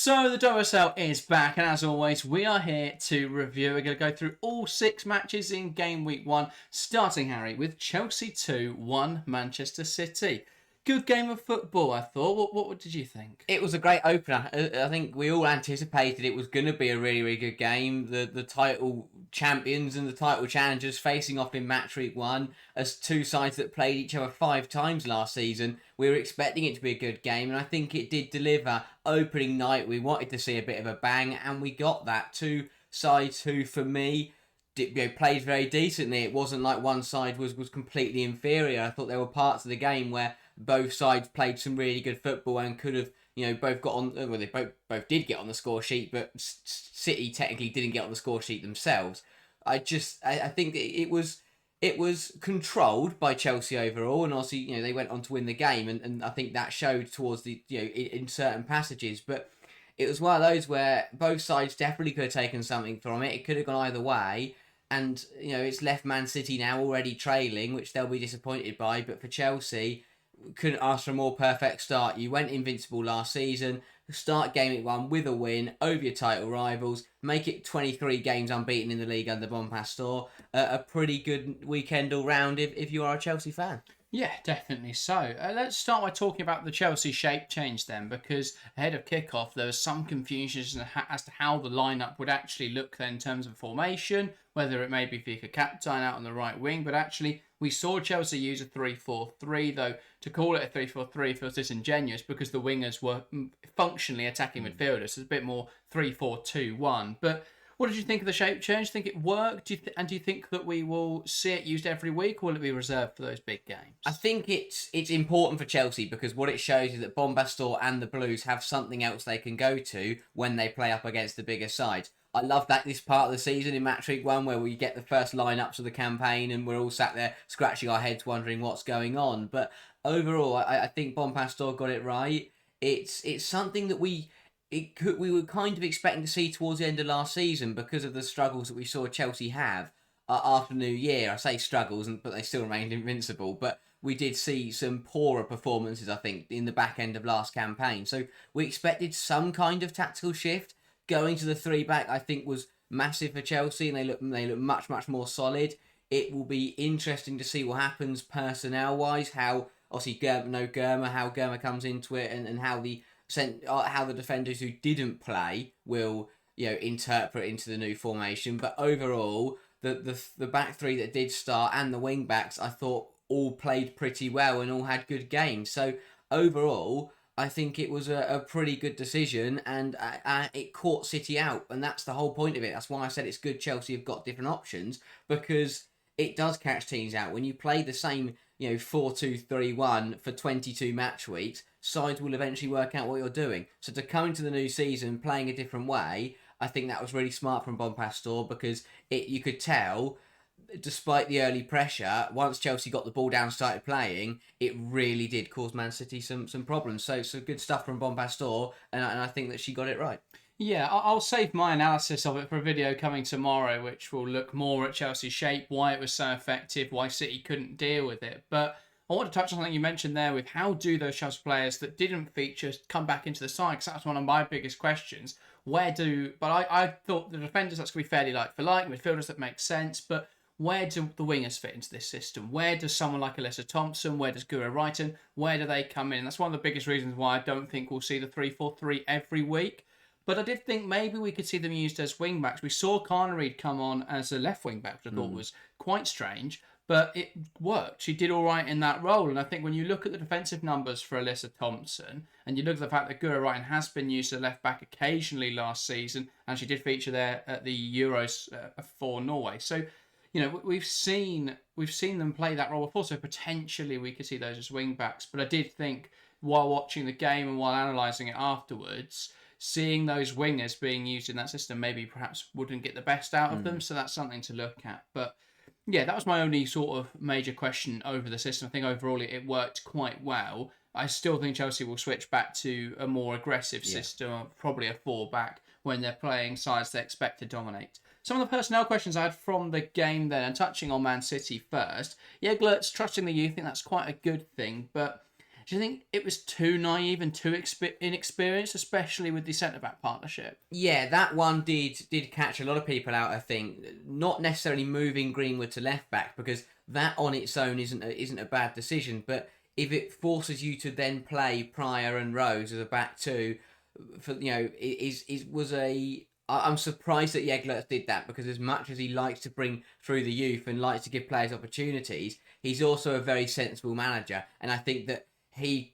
So the WSL is back, and as always, we are here to review. We're going to go through all 6 matches in game week 1, starting, Harry, with Chelsea 2, 1 Manchester City. Good game of football, I thought. What did you think? It was a great opener. I think we all anticipated it was going to be a really, really good game. The title champions and the title challengers facing off in match week 1 as 2 sides that played each other 5 times last season. We were expecting it to be a good game, and I think it did deliver. Opening night, we wanted to see a bit of a bang, and we got that. 2 sides who, for me, played very decently. It wasn't like one side was completely inferior. I thought there were parts of the game where both sides played some really good football and could have, both got on. Well, they both did get on the score sheet, but City technically didn't get on the score sheet themselves. I think it was controlled by Chelsea overall, and obviously, they went on to win the game, and I think that showed towards the, in certain passages. But it was one of those where both sides definitely could have taken something from it. It could have gone either way. And, it's left Man City now already trailing, which they'll be disappointed by. But for Chelsea, couldn't ask for a more perfect start. You went invincible last season, start game week 1 with a win over your title rivals, make it 23 games unbeaten in the league under Bompastor. A pretty good weekend all round if you are a Chelsea fan. Yeah, definitely so. Let's start by talking about the Chelsea shape change then, because ahead of kickoff there was some confusion as to how the lineup would actually look then in terms of formation, whether it may be Vika Kaptein out on the right wing, but actually we saw Chelsea use a 3-4-3, though to call it a 3-4-3 feels disingenuous because the wingers were functionally attacking midfielders. So it's a bit more 3-4-2-1, but what did you think of the shape change? Do you think it worked? Do you think that we will see it used every week, or will it be reserved for those big games? I think it's important for Chelsea because what it shows is that Bompastor and the Blues have something else they can go to when they play up against the bigger sides. I love that this part of the season in match week 1 where we get the first lineups of the campaign and we're all sat there scratching our heads wondering what's going on. But overall, I think Bompastor got it right. It's something that we were kind of expecting to see towards the end of last season because of the struggles that we saw Chelsea have after New Year. I say struggles, but they still remained invincible. But we did see some poorer performances, I think, in the back end of last campaign. So we expected some kind of tactical shift. Going to the 3-back, I think, was massive for Chelsea, and they look much, much more solid. It will be interesting to see what happens personnel-wise, how, obviously, how Germa comes into it, and how the defenders who didn't play will interpret into the new formation. But overall, the back 3 that did start and the wing backs, I thought all played pretty well and all had good games. So overall, I think it was a pretty good decision, and it caught City out, and that's the whole point of it. That's why I said it's good Chelsea have got different options, because it does catch teams out. When you play the same 4-2-3-1 for 22 match weeks, sides will eventually work out what you're doing. So to come into the new season playing a different way, I think that was really smart from Bompastor, because you could tell, despite the early pressure, once Chelsea got the ball down and started playing, it really did cause Man City some problems. So good stuff from Bompastor, and I think that she got it right. Yeah, I'll save my analysis of it for a video coming tomorrow, which will look more at Chelsea's shape, why it was so effective, why City couldn't deal with it. But I want to touch on something you mentioned there with how do those Chelsea players that didn't feature come back into the side, because that's one of my biggest questions. I thought the defenders, that's going to be fairly like for like, midfielders that make sense, but where do the wingers fit into this system? Where does someone like Alyssa Thompson, where does Guro Reiten, where do they come in? That's one of the biggest reasons why I don't think we'll see the 3-4-3 every week. But I did think maybe we could see them used as wing-backs. We saw Carnerie come on as a left wing-back, which I thought was quite strange, but it worked. She did all right in that role. And I think when you look at the defensive numbers for Alyssa Thompson, and you look at the fact that Guro Reiten has been used as a left-back occasionally last season, and she did feature there at the Euros for Norway. So, we've seen them play that role before, so potentially we could see those as wing-backs. But I did think, while watching the game and while analysing it afterwards, seeing those wingers being used in that system maybe perhaps wouldn't get the best out of them. So that's something to look at. But yeah, that was my only sort of major question over the system. I think overall it worked quite well. I still think Chelsea will switch back to a more aggressive system, probably a 4-back, when they're playing sides they expect to dominate. Some of the personnel questions I had from the game then, and touching on Man City first. Yeah, Glertz trusting the youth, I think that's quite a good thing, but Do you think it was too naive and too inexperienced, especially with the centre back partnership? Yeah, that one did catch a lot of people out. I think not necessarily moving Greenwood to left back, because that on its own isn't a bad decision. But if it forces you to then play Pryor and Rose as a back two, for I'm surprised that Jegler did that, because as much as he likes to bring through the youth and likes to give players opportunities, he's also a very sensible manager, and I think that he'd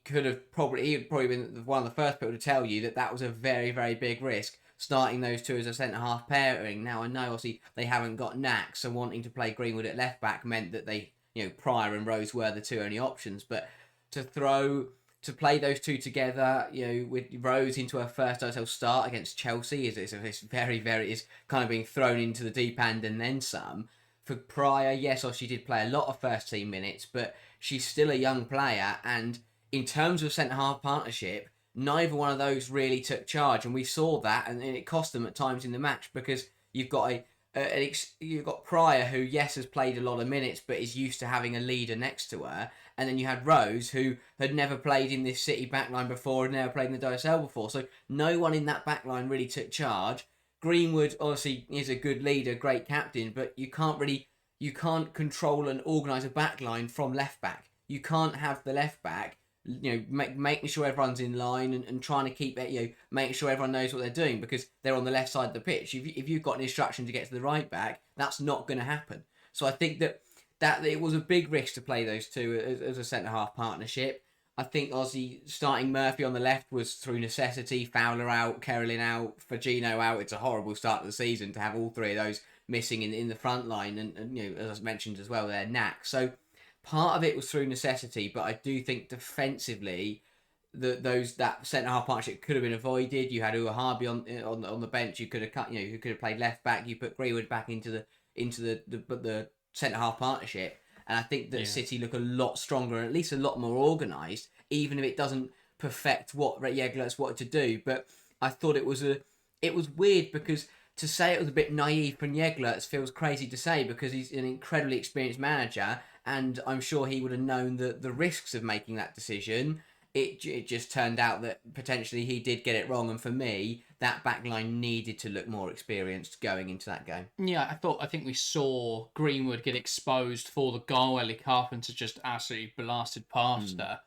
probably been one of the first people to tell you that was a very, very big risk, starting those two as a centre half pairing. Now I know obviously they haven't got Knack, so wanting to play Greenwood at left back meant that they, Pryor and Rose were the two only options. But to play those two together, with Rose into her first WSL start against Chelsea, is very, very, is kind of being thrown into the deep end and then some. For Pryor, yes, she did play a lot of first team minutes, but she's still a young player, and in terms of centre half partnership, neither one of those really took charge, and we saw that, and it cost them at times in the match, because you've got you've got Pryor, who yes has played a lot of minutes but is used to having a leader next to her, and then you had Rose, who had never played in this City backline before, had never played in the WSL before, so no one in that backline really took charge. Greenwood obviously is a good leader, great captain, but you can't control and organise a backline from left back. You can't have the left back, making sure everyone's in line and trying to keep it, making sure everyone knows what they're doing, because they're on the left side of the pitch. If you've got an instruction to get to the right back, that's not going to happen. So I think that it was a big risk to play those two as a centre half partnership. I think Aussie starting Murphy on the left was through necessity. Fowler out, Kerolin out, Fagino out. It's a horrible start to the season to have all three of those missing in the front line, and as I mentioned as well, they're Knack. So part of it was through necessity, but I do think defensively that centre half partnership could have been avoided. You had Uahabi on the bench. You could have cut, who could have played left back. You put Greenwood back into the centre half partnership. And I think that City look a lot stronger and at least a lot more organised, even if it doesn't perfect what Jegler's wanted to do. But I thought it was weird, because to say it was a bit naive from Jegler feels crazy to say, because he's an incredibly experienced manager, and I'm sure he would have known the risks of making that decision. It just turned out that potentially he did get it wrong, and for me, that backline needed to look more experienced going into that game. Yeah, I think we saw Greenwood get exposed for the goal. Ellie Carpenter just absolutely blasted past her.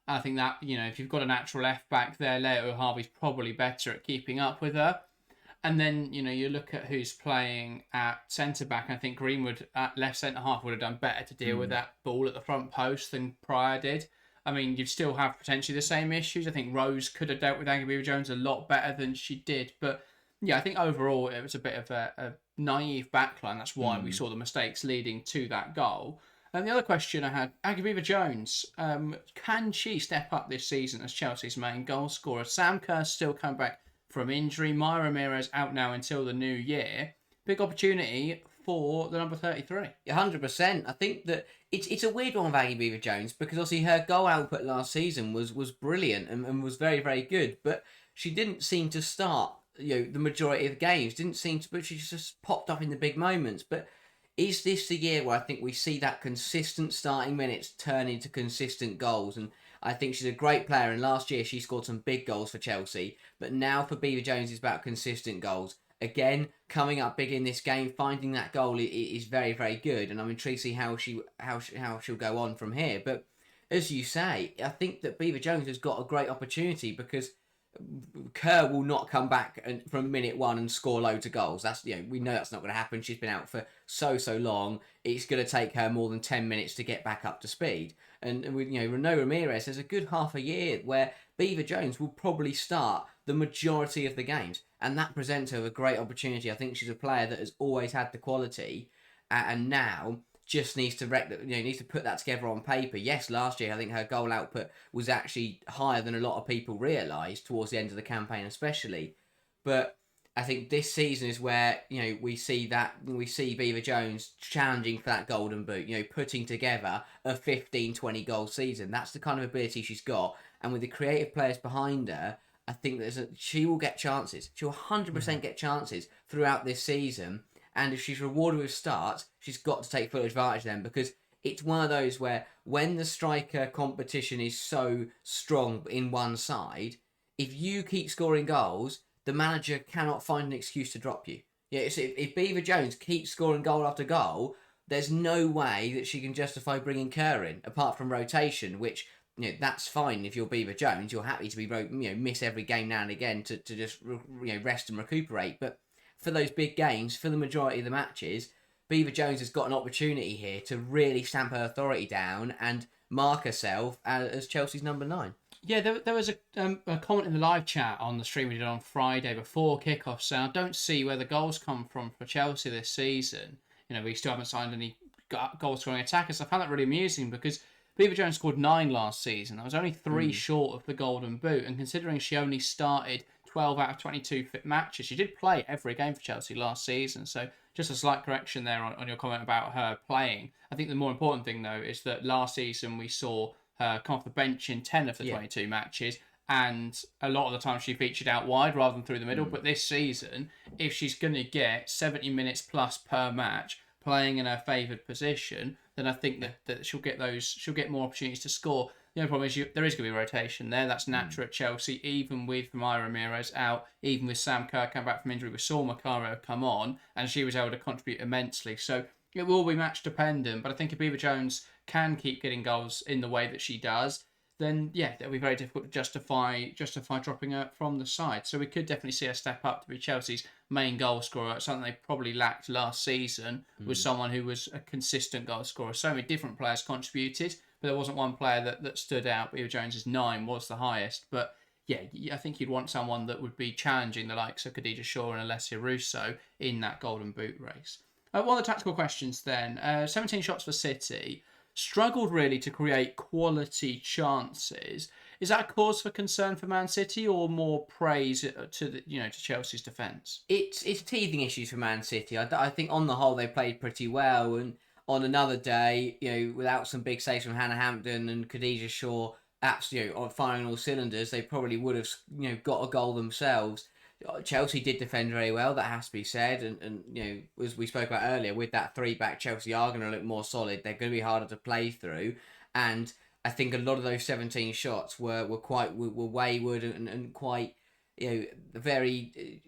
I think that, if you've got a natural left back there, Leo Harvey's probably better at keeping up with her. And then, you look at who's playing at centre back. I think Greenwood at left centre half would have done better to deal with that ball at the front post than Pryor did. I mean, you'd still have potentially the same issues. I think Rose could have dealt with Aggie Jones a lot better than she did. But yeah, I think overall it was a bit of a naive backline. That's why we saw the mistakes leading to that goal. And the other question I had, Aggie Jones, can she step up this season as Chelsea's main goal scorer? Sam Kerr's still coming back from injury. Maya Ramirez out now until the new year. Big opportunity for the number 33. 100%. I think that it's a weird one with Aggie Jones, because obviously her goal output last season was brilliant and was very, very good, but she didn't seem to start the majority of the games. But she just popped up in the big moments. But is this the year where I think we see that consistent starting minutes turn into consistent goals? And I think she's a great player, and last year she scored some big goals for Chelsea. But now for Beaver Jones, it's about consistent goals. Again, coming up big in this game, finding that goal is very, very good, and I'm intrigued to see how she'll go on from here. But as you say, I think that Beaver Jones has got a great opportunity, because Kerr will not come back from minute one and score loads of goals. That's we know that's not going to happen. She's been out for so long. It's going to take her more than 10 minutes to get back up to speed. And with Renaud Ramirez, there's a good half a year where Beaver Jones will probably start the majority of the games, and that presents her a great opportunity. I think she's a player that has always had the quality, and now just needs to needs to put that together on paper. Yes, last year I think her goal output was actually higher than a lot of people realised towards the end of the campaign, especially. But I think this season is where we see Beaver Jones challenging for that golden boot. Putting together a 15-20 goal season. That's the kind of ability she's got, and with the creative players behind her, I think she will get chances. She'll 100% get chances throughout this season. And if she's rewarded with starts, she's got to take full advantage of them, because it's one of those where when the striker competition is so strong in one side, if you keep scoring goals, the manager cannot find an excuse to drop you. Yeah, if Beaver Jones keeps scoring goal after goal, there's no way that she can justify bringing Kerr in, apart from rotation, which, that's fine if you're Beaver Jones. You're happy to be, miss every game now and again to just, rest and recuperate. But for those big games, for the majority of the matches, Beaver Jones has got an opportunity here to really stamp her authority down and mark herself as Chelsea's number 9. Yeah, there was a comment in the live chat on the stream we did on Friday before kickoff saying, I don't see where the goals come from for Chelsea this season. We still haven't signed any goal-scoring attackers. I found that really amusing because Beaver Jones scored 9 last season. I was only 3 short of the Golden Boot, and considering she only started 12 out of 22 fit matches, she did play every game for Chelsea last season. So just a slight correction there on your comment about her playing. I think the more important thing, though, is that last season we saw her come off the bench in 10 of the 22 matches, and a lot of the time she featured out wide rather than through the middle. But this season, if she's going to get 70 minutes plus per match playing in her favoured position, then I think that she'll get more opportunities to score. The only problem is there is going to be rotation there. That's natural at Chelsea, even with Myra Ramirez out, even with Sam Kerr coming back from injury. We saw Macaro come on, and she was able to contribute immensely. So it will be match dependent, but I think if Beaver Jones can keep getting goals in the way that she does, then it'll be very difficult to justify dropping her from the side. So we could definitely see her step up to be Chelsea's main goal scorer. Something they probably lacked last season was someone who was a consistent goal scorer. So many different players contributed, but there wasn't one player that stood out. Beaver Jones's 9 was the highest, but I think you'd want someone that would be challenging the likes of Khadija Shaw and Alessia Russo in that Golden Boot race. One of the tactical questions then, 17 shots for City, struggled really to create quality chances. Is that a cause for concern for Man City, or more praise to Chelsea's defence? It's teething issues for Man City. I think on the whole they played pretty well, and on another day, without some big saves from Hannah Hampton and Khadija Shaw, absolutely on firing all cylinders, they probably would have got a goal themselves. Chelsea did defend very well, that has to be said, and as we spoke about earlier, with that 3-back, Chelsea are going to look more solid. They're going to be harder to play through, and I think a lot of those 17 shots were wayward and quite very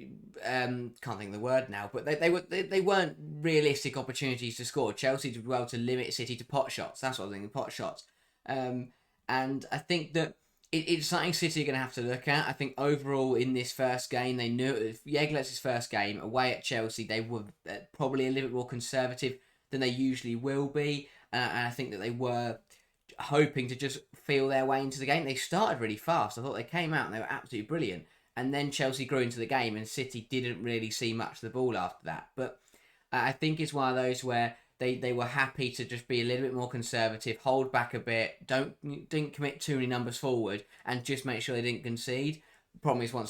can't think of the word now, but they weren't realistic opportunities to score. Chelsea did well to limit City to pot shots. That's what I think, pot shots, and I think that it's something City are going to have to look at. I think overall in this first game, they knew it was Jeglec's first game away at Chelsea. They were probably a little bit more conservative than they usually will be. And I think that they were hoping to just feel their way into the game. They started really fast. I thought they came out and they were absolutely brilliant. And then Chelsea grew into the game and City didn't really see much of the ball after that. But I think it's one of those where they were happy to just be a little bit more conservative, hold back a bit, didn't commit too many numbers forward, and just make sure they didn't concede. The problem is once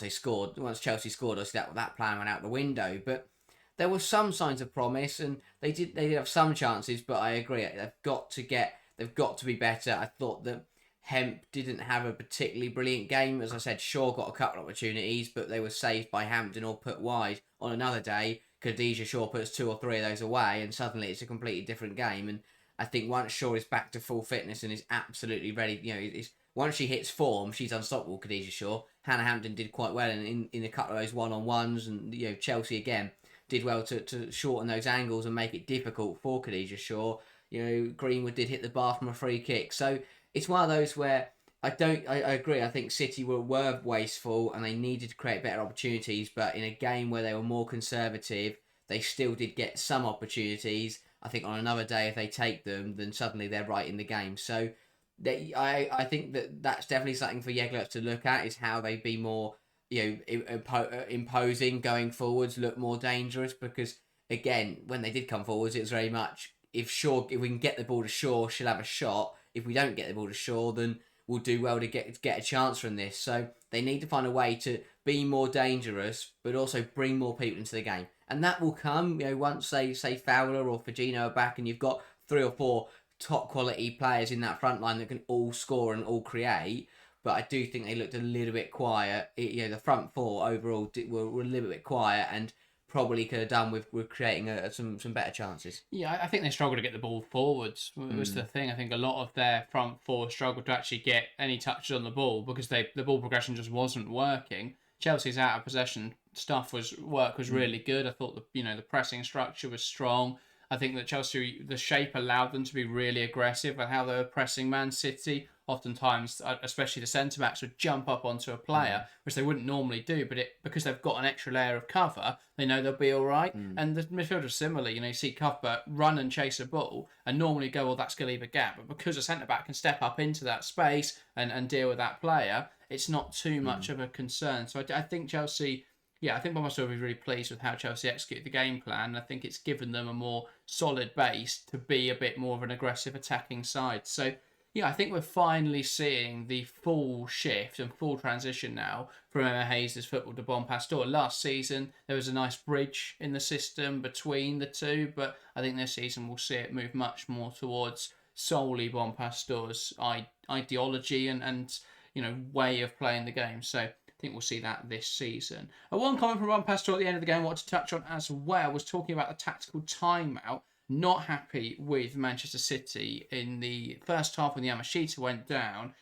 Chelsea scored, obviously that plan went out the window. But there were some signs of promise, and they did have some chances. But I agree, they've got to be better. I thought that Hemp didn't have a particularly brilliant game. As I said, Shaw got a couple of opportunities, but they were saved by Hampton or put wide. On another day, Khadija Shaw puts 2 or 3 of those away, and suddenly it's a completely different game. And I think once Shaw is back to full fitness and is absolutely ready, once she hits form, she's unstoppable. Khadija Shaw. Hannah Hampton did quite well in a couple of those one-on-ones, and Chelsea again did well to shorten those angles and make it difficult for Khadija Shaw. Greenwood did hit the bar from a free kick, so it's one of those where I agree. I think City were wasteful and they needed to create better opportunities, but in a game where they were more conservative, they still did get some opportunities. I think on another day, if they take them, then suddenly they're right in the game. So I think that's definitely something for Jegler to look at, is how they be more imposing going forwards, look more dangerous, because again, when they did come forwards, it was very much if we can get the ball to Shaw, she'll have a shot. If we don't get the ball to Shaw, then we'll do well to get a chance from this. So they need to find a way to be more dangerous, but also bring more people into the game. And that will come, once say Fowler or Fagino are back and you've got 3 or 4 top quality players in that front line that can all score and all create. But I do think they looked a little bit quiet. The front 4 overall were a little bit quiet, and probably could have done with creating some better chances. Yeah, I think they struggled to get the ball forwards. Was the thing. I think a lot of their front four struggled to actually get any touches on the ball because the ball progression just wasn't working. Chelsea's out of possession work was really good. I thought the pressing structure was strong. I think that Chelsea, the shape allowed them to be really aggressive at how they were pressing Man City. Oftentimes, especially the centre backs would jump up onto a player, which they wouldn't normally do, but because they've got an extra layer of cover, they know they'll be all right. And the midfielders similarly, you see Cuthbert run and chase a ball and normally go, well, that's going to leave a gap. But because a centre back can step up into that space and deal with that player, it's not too much of a concern. So I think Chelsea. Yeah, I think Bompastor will be really pleased with how Chelsea execute the game plan. I think it's given them a more solid base to be a bit more of an aggressive attacking side. So, yeah, I think we're finally seeing the full shift and full transition now from Emma Hayes' football to Bompastor. Last season, there was a nice bridge in the system between the two, but I think this season we'll see it move much more towards solely Bompastor's ideology and way of playing the game. So I think we'll see that this season. One comment from Bompastor at the end of the game I wanted to touch on as well was talking about the tactical timeout. Not happy with Manchester City in the first half when the Yamashita went down.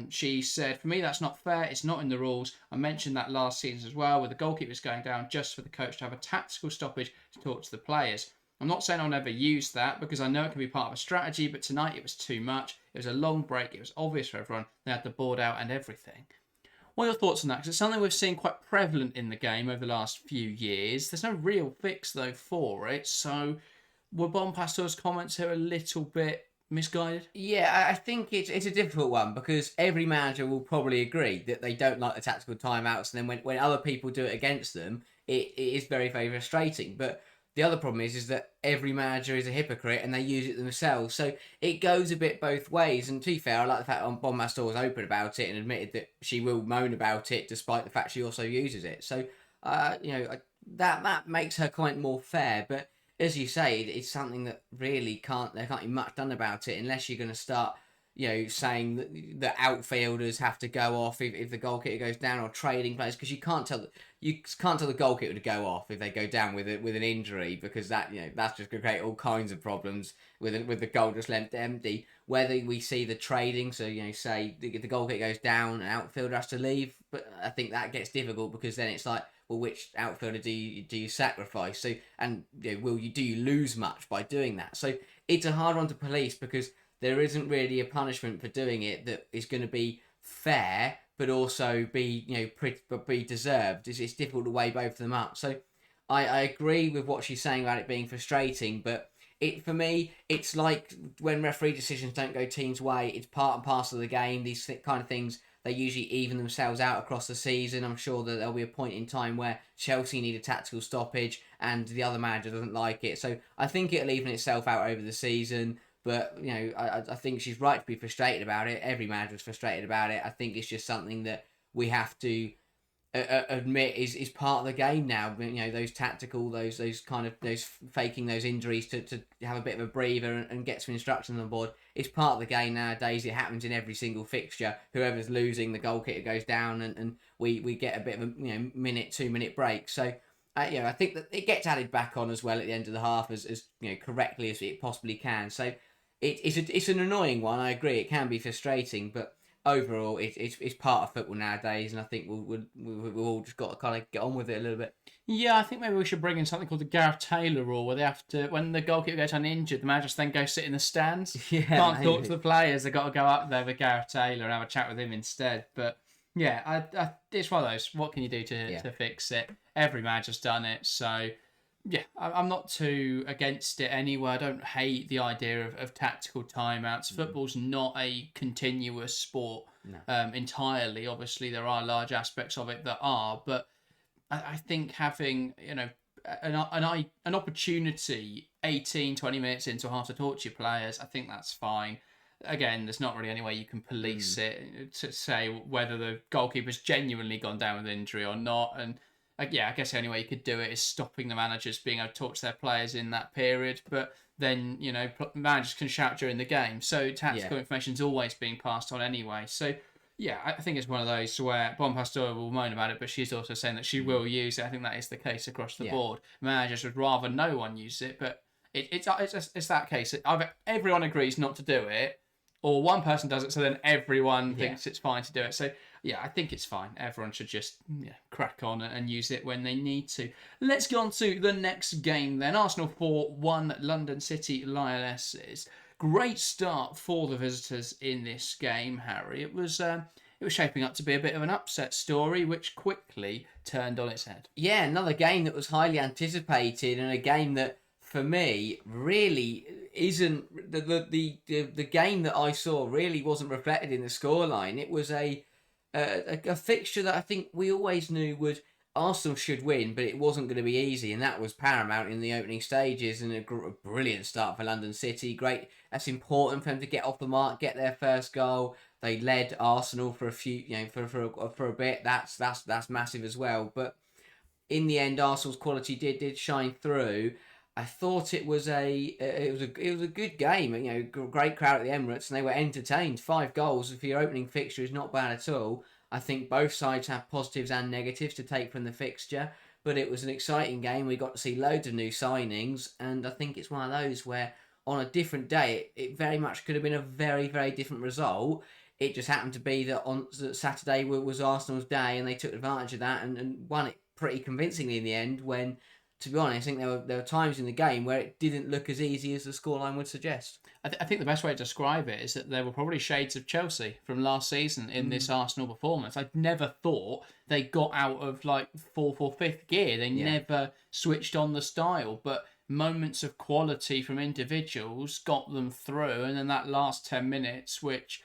She said, for me, that's not fair. It's not in the rules. I mentioned that last season as well, with the goalkeepers going down just for the coach to have a tactical stoppage to talk to the players. I'm not saying I'll never use that because I know it can be part of a strategy, but tonight it was too much. It was a long break. It was obvious for everyone. They had the board out and everything. What are your thoughts on that? Because it's something we've seen quite prevalent in the game over the last few years. There's no real fix, though, for it. So were Bompastor's comments here a little bit misguided? Yeah, I think it's a difficult one because every manager will probably agree that they don't like the tactical timeouts, and then when other people do it against them, it is very, very frustrating. But the other problem is that every manager is a hypocrite and they use it themselves. So it goes a bit both ways. And to be fair, I like the fact that Bompastor was open about it and admitted that she will moan about it despite the fact she also uses it. So, that makes her comment more fair. But as you say, it's something that really there can't be much done about it unless you're going to start, saying that outfielders have to go off if the goalkeeper goes down, or trading players, because you can't tell the goalkeeper to go off if they go down with an injury, because that's just going to create all kinds of problems with the goal just left empty. Whether we see the trading, so say the goalkeeper goes down, an outfielder has to leave, but I think that gets difficult because then it's like, well, which outfielder do you sacrifice? So, and do you lose much by doing that? So it's a hard one to police because there isn't really a punishment for doing it that is going to be fair, but also be be deserved. It's difficult to weigh both of them up. So I agree with what she's saying about it being frustrating, but for me, it's like when referee decisions don't go teams' way. It's part and parcel of the game. These kind of things, they usually even themselves out across the season. I'm sure that there'll be a point in time where Chelsea need a tactical stoppage and the other manager doesn't like it. So I think it'll even itself out over the season. But, I think she's right to be frustrated about it. Every manager is frustrated about it. I think it's just something that we have to admit is part of the game now. Those tactical, those faking those injuries to have a bit of a breather and get some instructions on board. It's part of the game nowadays. It happens in every single fixture. Whoever's losing, the goalkeeper goes down, and we get a bit of a minute, 2 minute break. So I think that it gets added back on as well at the end of the half as correctly as it possibly can. So it's an annoying one. I agree. It can be frustrating, but overall, it's part of football nowadays, and I think we've all just got to kind of get on with it a little bit. Yeah, I think maybe we should bring in something called the Gareth Taylor rule, where they have to, when the goalkeeper gets uninjured, the managers then go sit in the stands. Yeah, can't talk to the players. They've got to go up there with Gareth Taylor and have a chat with him instead. But yeah, it's one of those. What can you do to fix it? Every manager's done it, so. Yeah, I'm not too against it anyway. I don't hate the idea of tactical timeouts. Football's not a continuous sport entirely. Obviously, there are large aspects of it that are, but I think having an opportunity 18, 20 minutes into half to talk to your players, I think that's fine. Again, there's not really any way you can police it to say whether the goalkeeper's genuinely gone down with injury or not, and I guess the only way you could do it is stopping the managers being able to talk to their players in that period. But then, managers can shout during the game. So tactical information's always being passed on anyway. So, Yeah, I think it's one of those where Bompastor will moan about it, but she's also saying that she will use it. I think that is the case across the board. Managers would rather no one use it, but it's that case. Either everyone agrees not to do it, or one person does it, so then everyone thinks it's fine to do it. So yeah, I think it's fine. Everyone should just crack on and use it when they need to. Let's go on to the next game then. Arsenal 4-1 London City Lionesses. Great start for the visitors in this game, Harry. It was shaping up to be a bit of an upset story, which quickly turned on its head. Yeah, another game that was highly anticipated, and a game that, for me, really isn't the game that I saw really wasn't reflected in the scoreline. It was a fixture that I think we always knew would Arsenal should win, but it wasn't going to be easy, and that was paramount in the opening stages. And a brilliant start for London City. Great, that's important for them to get off the mark, get their first goal. They led Arsenal for a few, for a bit. That's massive as well. But in the end, Arsenal's quality did shine through. I thought it was a good game. Great crowd at the Emirates, and they were entertained. 5 goals for your opening fixture is not bad at all. I think both sides have positives and negatives to take from the fixture, but it was an exciting game. We got to see loads of new signings, and I think it's one of those where on a different day, it very much could have been a very, very different result. It just happened to be that on Saturday was Arsenal's day, and they took advantage of that and won it pretty convincingly in the end. When, to be honest, I think there were times in the game where it didn't look as easy as the scoreline would suggest. I think the best way to describe it is that there were probably shades of Chelsea from last season in this Arsenal performance. I never thought they got out of like fourth or fifth gear. They never switched on the style, but moments of quality from individuals got them through. And then that last 10 minutes, which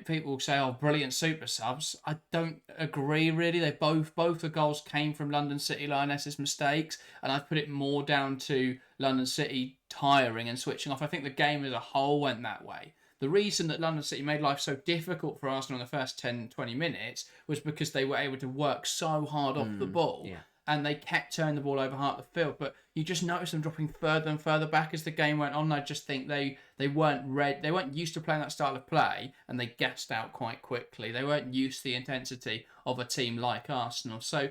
people say, "Oh, brilliant super subs." I don't agree really. They both the goals came from London City Lionesses' mistakes, and I put it more down to London City tiring and switching off. I think the game as a whole went that way. The reason that London City made life so difficult for Arsenal in the first 10-20 minutes was because they were able to work so hard off the ball. Yeah. And they kept turning the ball over half the field, but you just noticed them dropping further and further back as the game went on. I just think they weren't they weren't used to playing that style of play, and they gassed out quite quickly. They weren't used to the intensity of a team like Arsenal. So,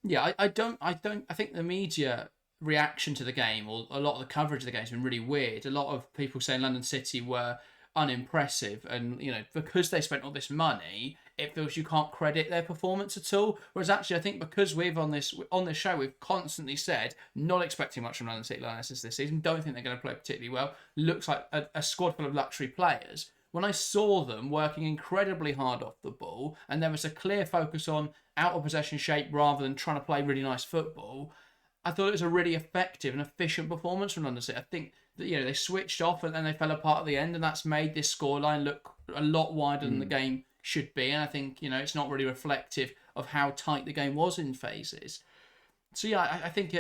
yeah, I think the media reaction to the game, or a lot of the coverage of the game, has been really weird. A lot of people saying London City were unimpressive, and because they spent all this money, it feels you can't credit their performance at all. Whereas actually, I think because we've on this show, we've constantly said not expecting much from London City Lionesses this season. Don't think they're going to play particularly well. Looks like a squad full of luxury players. When I saw them working incredibly hard off the ball, and there was a clear focus on out of possession shape rather than trying to play really nice football, I thought it was a really effective and efficient performance from London City. I think that they switched off and then they fell apart at the end, and that's made this scoreline look a lot wider than the game should be. And I think it's not really reflective of how tight the game was in phases. So yeah, I think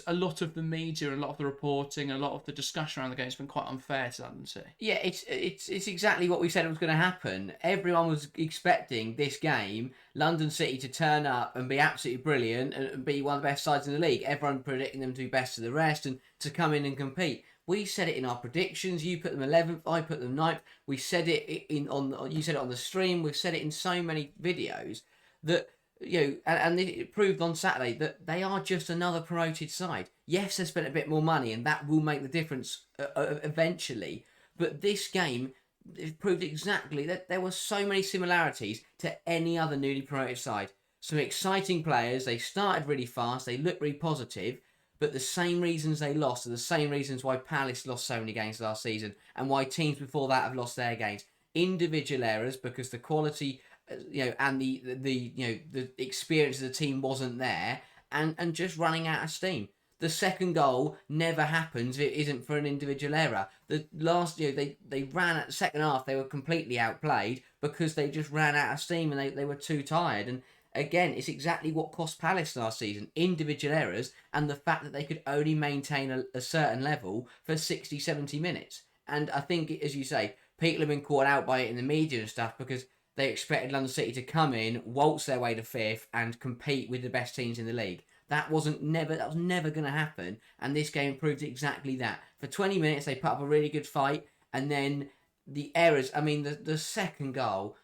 a lot of the media, a lot of the reporting, a lot of the discussion around the game has been quite unfair to London City. Yeah, it's exactly what we said was going to happen. Everyone was expecting this game, London City, to turn up and be absolutely brilliant and be one of the best sides in the league. Everyone predicting them to be best of the rest and to come in and compete. We said it in our predictions. You put them 11th, I put them 9th. We said it you said it on the stream. We've said it in so many videos that and it proved on Saturday that they are just another promoted side. Yes, they spent a bit more money, and that will make the difference eventually. But this game, it proved exactly that there were so many similarities to any other newly promoted side. Some exciting players. They started really fast. They looked really positive. But the same reasons they lost are the same reasons why Palace lost so many games last season, and why teams before that have lost their games. Individual errors, because the quality, and the experience of the team wasn't there, and just running out of steam. The second goal never happens if it isn't for an individual error. The last, they ran at the second half. They were completely outplayed because they just ran out of steam and they were too tired. And again, it's exactly what cost Palace last season. Individual errors and the fact that they could only maintain a certain level for 60, 70 minutes. And I think, as you say, people have been caught out by it in the media and stuff because they expected London City to come in, waltz their way to 5th and compete with the best teams in the league. That was never going to happen, and this game proved exactly that. For 20 minutes, they put up a really good fight, and then the errors. I mean, the second goal,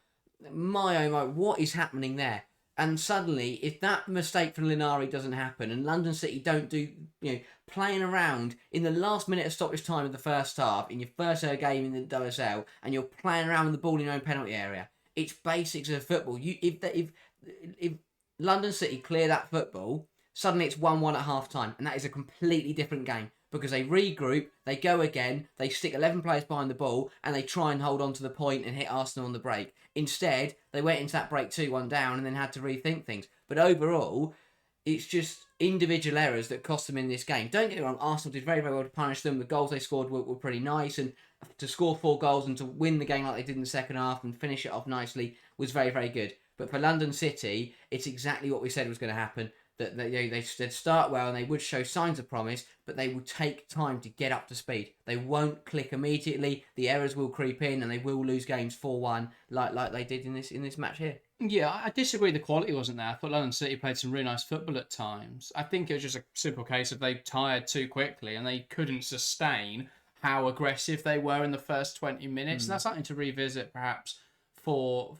my oh my, what is happening there? And suddenly, if that mistake from Linari doesn't happen, and London City don't do, playing around in the last minute of stoppage time of the first half, in your first game in the WSL, and you're playing around with the ball in your own penalty area, it's basics of football. If London City clear that football, suddenly it's 1-1 at half time, and that is a completely different game. Because they regroup, they go again, they stick 11 players behind the ball, and they try and hold on to the point and hit Arsenal on the break. Instead, they went into that break 2-1 down and then had to rethink things. But overall, it's just individual errors that cost them in this game. Don't get me wrong, Arsenal did very, very well to punish them. The goals they scored were pretty nice, and to score 4 goals and to win the game like they did in the second half and finish it off nicely was very, very good. But for London City, it's exactly what we said was going to happen. That they'd start well and they would show signs of promise, but they will take time to get up to speed. They won't click immediately. The errors will creep in, and they will lose games 4-1, like they did in this match here. Yeah, I disagree. The quality wasn't there. I thought London City played some really nice football at times. I think it was just a simple case of they tired too quickly and they couldn't sustain how aggressive they were in the first 20 minutes. And that's something to revisit, perhaps, for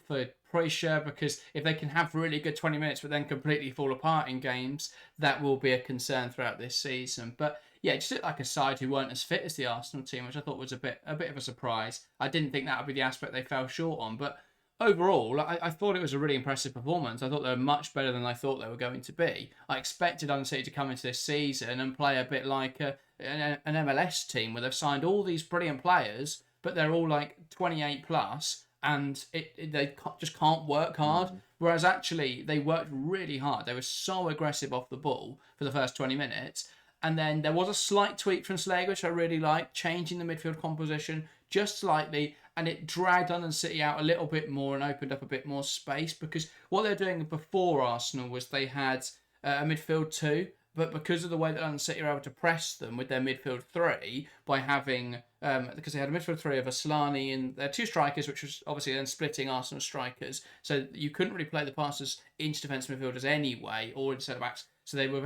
pressure, because if they can have really good 20 minutes but then completely fall apart in games, that will be a concern throughout this season. But yeah, it just looked like a side who weren't as fit as the Arsenal team, which I thought was a bit of a surprise. I didn't think that would be the aspect they fell short on, but overall, I thought it was a really impressive performance. I thought they were much better than I thought they were going to be. I expected London City to come into this season and play a bit like an MLS team, where they've signed all these brilliant players, but they're all like 28 plus, and they just can't work hard. Whereas actually, they worked really hard. They were so aggressive off the ball for the first 20 minutes. And then there was a slight tweak from Slager, which I really liked, changing the midfield composition just slightly, and it dragged London City out a little bit more and opened up a bit more space, because what they were doing before Arsenal was they had a midfield 2, but because of the way that London City were able to press them with their midfield 3 by having, because they had a midfield 3 of Aslani and their 2 strikers, which was obviously then splitting Arsenal strikers, so you couldn't really play the passes into defensive midfielders anyway, or into centre-backs, so they were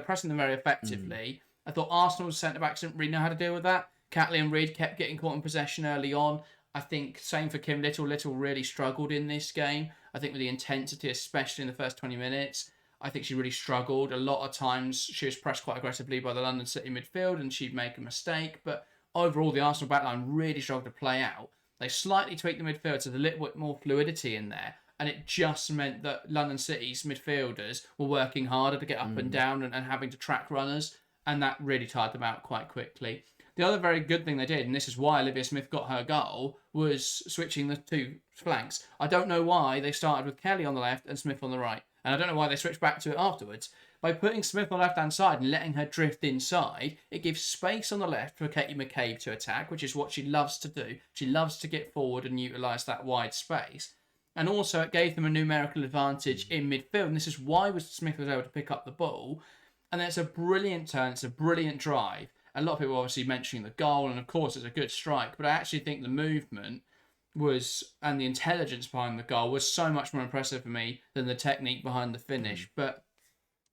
pressing them very effectively. I thought Arsenal's centre-backs didn't really know how to deal with that. Catley and Reid kept getting caught in possession early on. I think same for Kim Little. Little really struggled in this game. I think with the intensity, especially in the first 20 minutes, I think she really struggled. A lot of times she was pressed quite aggressively by the London City midfield and she'd make a mistake. But overall, the Arsenal backline really struggled to play out. They slightly tweaked the midfield so there's a little bit more fluidity in there. And it just meant that London City's midfielders were working harder to get up and down and having to track runners. And that really tired them out quite quickly. The other very good thing they did, and this is why Olivia Smith got her goal, was switching the 2 flanks. I don't know why they started with Kelly on the left and Smith on the right. And I don't know why they switched back to it afterwards. By putting Smith on the left-hand side and letting her drift inside, it gives space on the left for Katie McCabe to attack, which is what she loves to do. She loves to get forward and utilise that wide space. And also it gave them a numerical advantage in midfield. And this is why Smith was able to pick up the ball. And it's a brilliant turn. It's a brilliant drive. A lot of people obviously mentioning the goal, and of course it's a good strike, but I actually think the movement and the intelligence behind the goal was so much more impressive for me than the technique behind the finish. But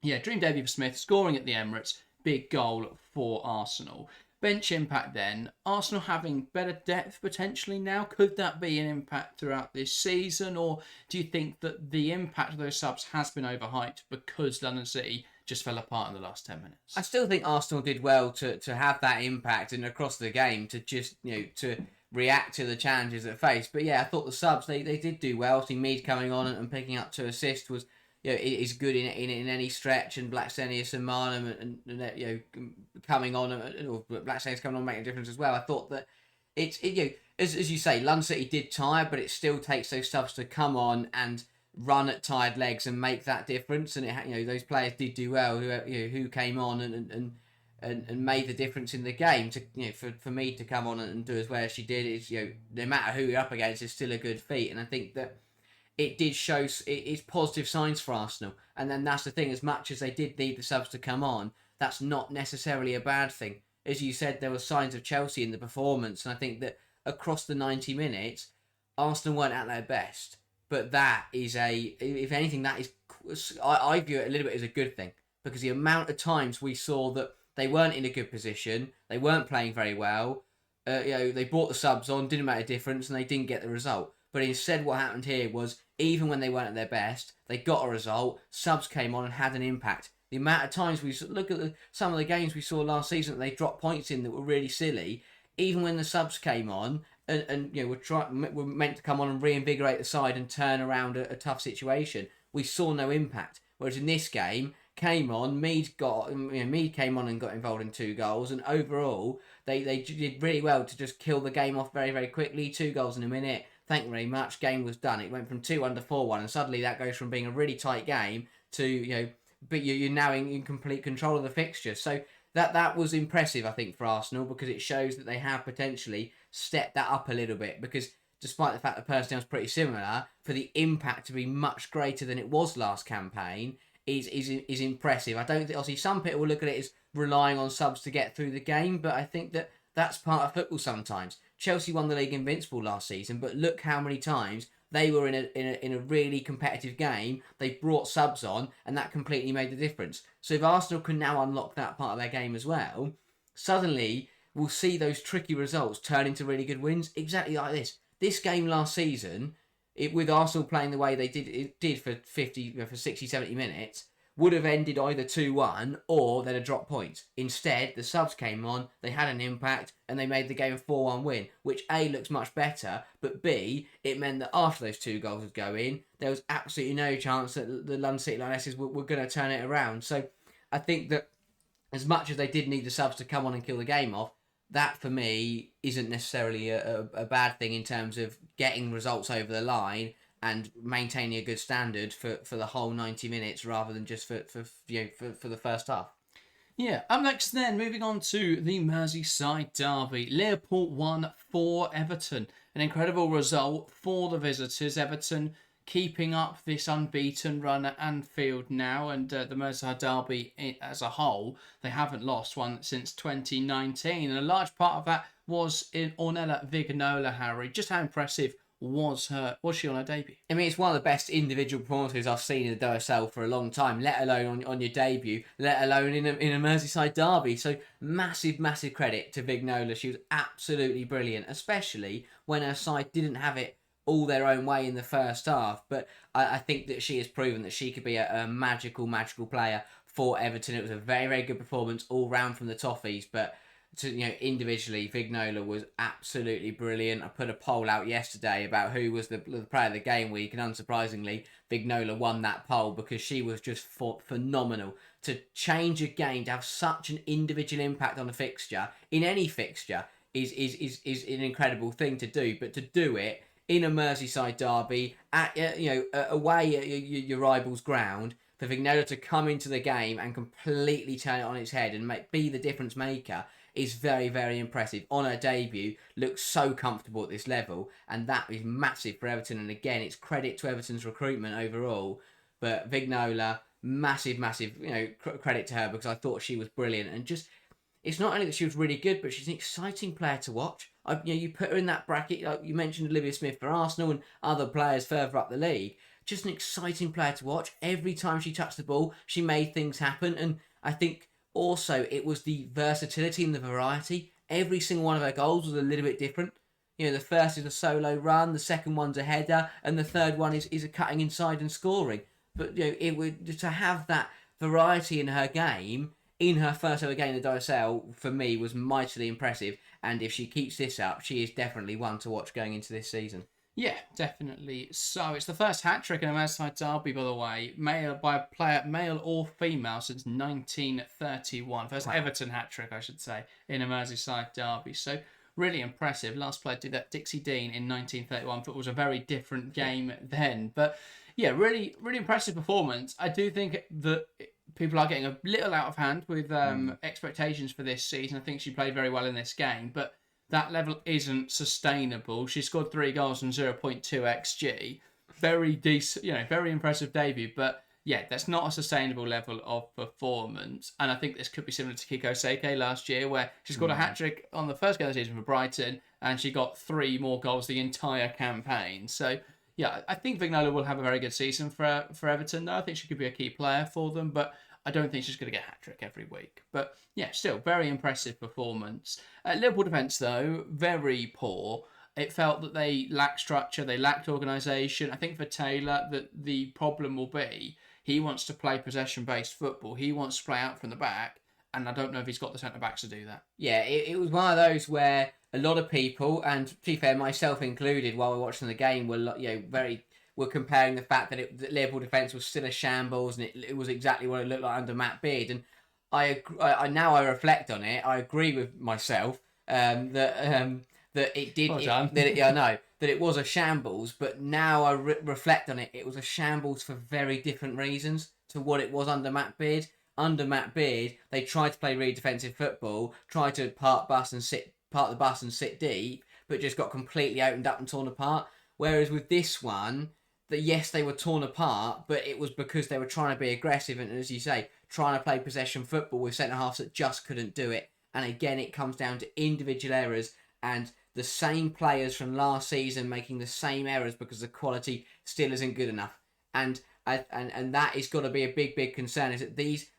yeah, dream debut for Smith, scoring at the Emirates, big goal for Arsenal. Bench impact then, Arsenal having better depth potentially now. Could that be an impact throughout this season, or do you think that the impact of those subs has been overhyped because London City just fell apart in the last 10 minutes? I still think Arsenal did well to have that impact and across the game to just, to react to the challenges that faced. But yeah, I thought the subs, they did do well. See, Mead coming on and picking up 2 assists was, is good in any stretch, and Blacksenius and Marnham and coming on, or Blacksenius coming on making a difference as well. I thought that as you say, London City did tire, but it still takes those subs to come on and run at tired legs and make that difference. And those players did do well who came on and made the difference in the game. For me to come on and do as well as she did is no matter who you're up against, it's still a good feat. And I think that it did show it's positive signs for Arsenal. And then that's the thing, as much as they did need the subs to come on, that's not necessarily a bad thing. As you said, there were signs of Chelsea in the performance, and I think that across the 90 minutes, Arsenal weren't at their best. But that is if anything, that is, I view it a little bit as a good thing, because the amount of times we saw that they weren't in a good position, they weren't playing very well, they brought the subs on, didn't make a difference, and they didn't get the result. But instead what happened here was, even when they weren't at their best, they got a result, subs came on and had an impact. The amount of times we look at some of the games we saw last season that they dropped points in that were really silly, even when the subs came on and were meant to come on and reinvigorate the side and turn around a tough situation, we saw no impact. Whereas in this game, came on, Mead came on and got involved in 2 goals, and overall they did really well to just kill the game off very, very quickly. 2 goals in a minute. Thank you very much. Game was done. It went from 2-1 to 4-1, and suddenly that goes from being a really tight game to but you're now in complete control of the fixture. So that was impressive, I think, for Arsenal, because it shows that they have potentially stepped that up a little bit. Because despite the fact that personnel is pretty similar, for the impact to be much greater than it was last campaign is impressive. I don't think, obviously, some people will look at it as relying on subs to get through the game, but I think that that's part of football sometimes. Chelsea won the league invincible last season, but look how many times they were in a really competitive game. They brought subs on, and that completely made the difference. So if Arsenal can now unlock that part of their game as well, suddenly we'll see those tricky results turn into really good wins. Exactly like this. This game last season, with Arsenal playing the way they did for 60, 70 minutes, would have ended either 2-1 or they'd have dropped points. Instead, the subs came on, they had an impact, and they made the game a 4-1 win, which A, looks much better, but B, it meant that after those 2 goals would go in, there was absolutely no chance that the London City Lionesses were going to turn it around. So I think that as much as they did need the subs to come on and kill the game off, that for me isn't necessarily a bad thing in terms of getting results over the line and maintaining a good standard for the whole 90 minutes rather than just for the first half. Yeah, up next then, moving on to the Merseyside derby. Liverpool won for Everton. An incredible result for the visitors. Everton keeping up this unbeaten run at Anfield now, and the Merseyside derby as a whole, they haven't lost one since 2019, and a large part of that was in Ornella Vignola, Harry. Just how impressive was she on her debut? I mean, it's one of the best individual performances I've seen in the WSL for a long time, let alone on your debut, let alone in a Merseyside derby. So massive credit to Vignola. She was absolutely brilliant, especially when her side didn't have it all their own way in the first half. But I think that she has proven that she could be a magical player for Everton. It was a very, very good performance all round from the Toffees, but individually, Vignola was absolutely brilliant. I put a poll out yesterday about who was the player of the game week, and unsurprisingly, Vignola won that poll because she was just phenomenal. To change a game, to have such an individual impact on a fixture, in any fixture, is an incredible thing to do. But to do it in a Merseyside derby, away at your rival's ground, for Vignola to come into the game and completely turn it on its head and be the difference maker is very, very impressive. On her debut, looks so comfortable at this level, and that is massive for Everton. And again, it's credit to Everton's recruitment overall. But Vignola, massive credit to her, because I thought she was brilliant. And just, it's not only that she was really good, but she's an exciting player to watch. You put her in that bracket, like you mentioned Olivia Smith for Arsenal and other players further up the league. Just an exciting player to watch. Every time she touched the ball, she made things happen. And I think also it was the versatility and the variety. Every single one of her goals was a little bit different. The first is a solo run, the second one's a header, and the third one is a cutting inside and scoring. But it would, to have that variety in her game in her first ever game in the WSL, for me, was mightily impressive. And if she keeps this up, she is definitely one to watch going into this season. Yeah, definitely. So it's the first hat-trick in a Merseyside derby, by the way, by a player, male or female, since 1931. First Everton hat-trick, I should say, in a Merseyside derby. So really impressive. Last player did that, Dixie Dean, in 1931. But it was a very different game then. But yeah, really, really impressive performance. I do think that people are getting a little out of hand with expectations for this season. I think she played very well in this game, but that level isn't sustainable. She scored 3 goals and 0.2 XG. Very decent, very impressive debut. But yeah, that's not a sustainable level of performance. And I think this could be similar to Kiko Seke last year, where she scored a hat-trick on the first game of the season for Brighton, and she got 3 more goals the entire campaign. So yeah, I think Vignola will have a very good season for Everton, though. I think she could be a key player for them, but I don't think she's going to get a hat-trick every week. But yeah, still, very impressive performance. Liverpool defence, though, very poor. it felt that they lacked structure, they lacked organisation. I think for Taylor, that the problem will be he wants to play possession-based football. He wants to play out from the back, and I don't know if he's got the centre-backs to do that. Yeah, it was one of those where a lot of people, and to be fair, myself included, while we were watching the game, were comparing the fact that the Liverpool defence was still a shambles, and it was exactly what it looked like under Matt Beard. And I now I reflect on it, I agree with myself that it did. Well done. I know that it was a shambles, but now I reflect on it, it was a shambles for very different reasons to what it was under Matt Beard. Under Matt Beard, they tried to play really defensive football, tried to park the bus and sit deep, but just got completely opened up and torn apart. Whereas with this one, that yes, they were torn apart, but it was because they were trying to be aggressive and, as you say, trying to play possession football with centre halves that just couldn't do it. And again, it comes down to individual errors and the same players from last season making the same errors because the quality still isn't good enough. And that is got to be a big concern. Is that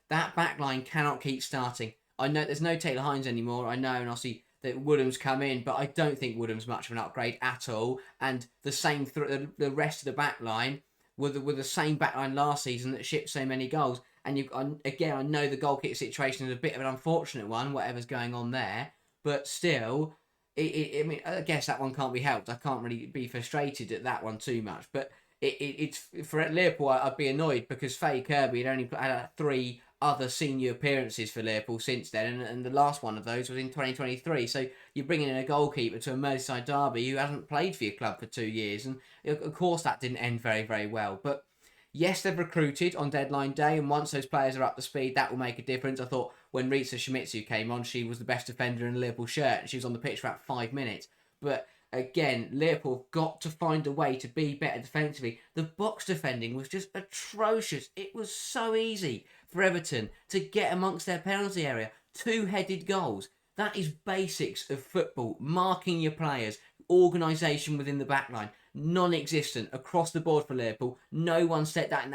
that back line cannot keep starting. I know there's no Taylor Hines anymore. I know, and obviously that Woodham's come in, but I don't think Woodham's much of an upgrade at all. And the same the rest of the back line were the same back line last season that shipped so many goals. And I know the goal kick situation is a bit of an unfortunate one, whatever's going on there. But still, I mean, I guess that one can't be helped. I can't really be frustrated at that one too much. But it's for Liverpool, I'd be annoyed because Faye Kirby had only had 3 other senior appearances for Liverpool since then, and the last one of those was in 2023. So you're bringing in a goalkeeper to a Merseyside derby who hasn't played for your club for 2 years, and of course that didn't end very well. But yes, they've recruited on deadline day, and once those players are up to speed, that will make a difference. I thought when Rita Shimizu came on, she was the best defender in a Liverpool shirt, and she was on the pitch for about 5 minutes. But again, Liverpool have got to find a way to be better defensively. The box defending was just atrocious. It was so easy for Everton to get amongst their penalty area. 2-headed goals. That is basics of football. Marking your players, organisation within the back line, non-existent across the board for Liverpool. No one stepped up in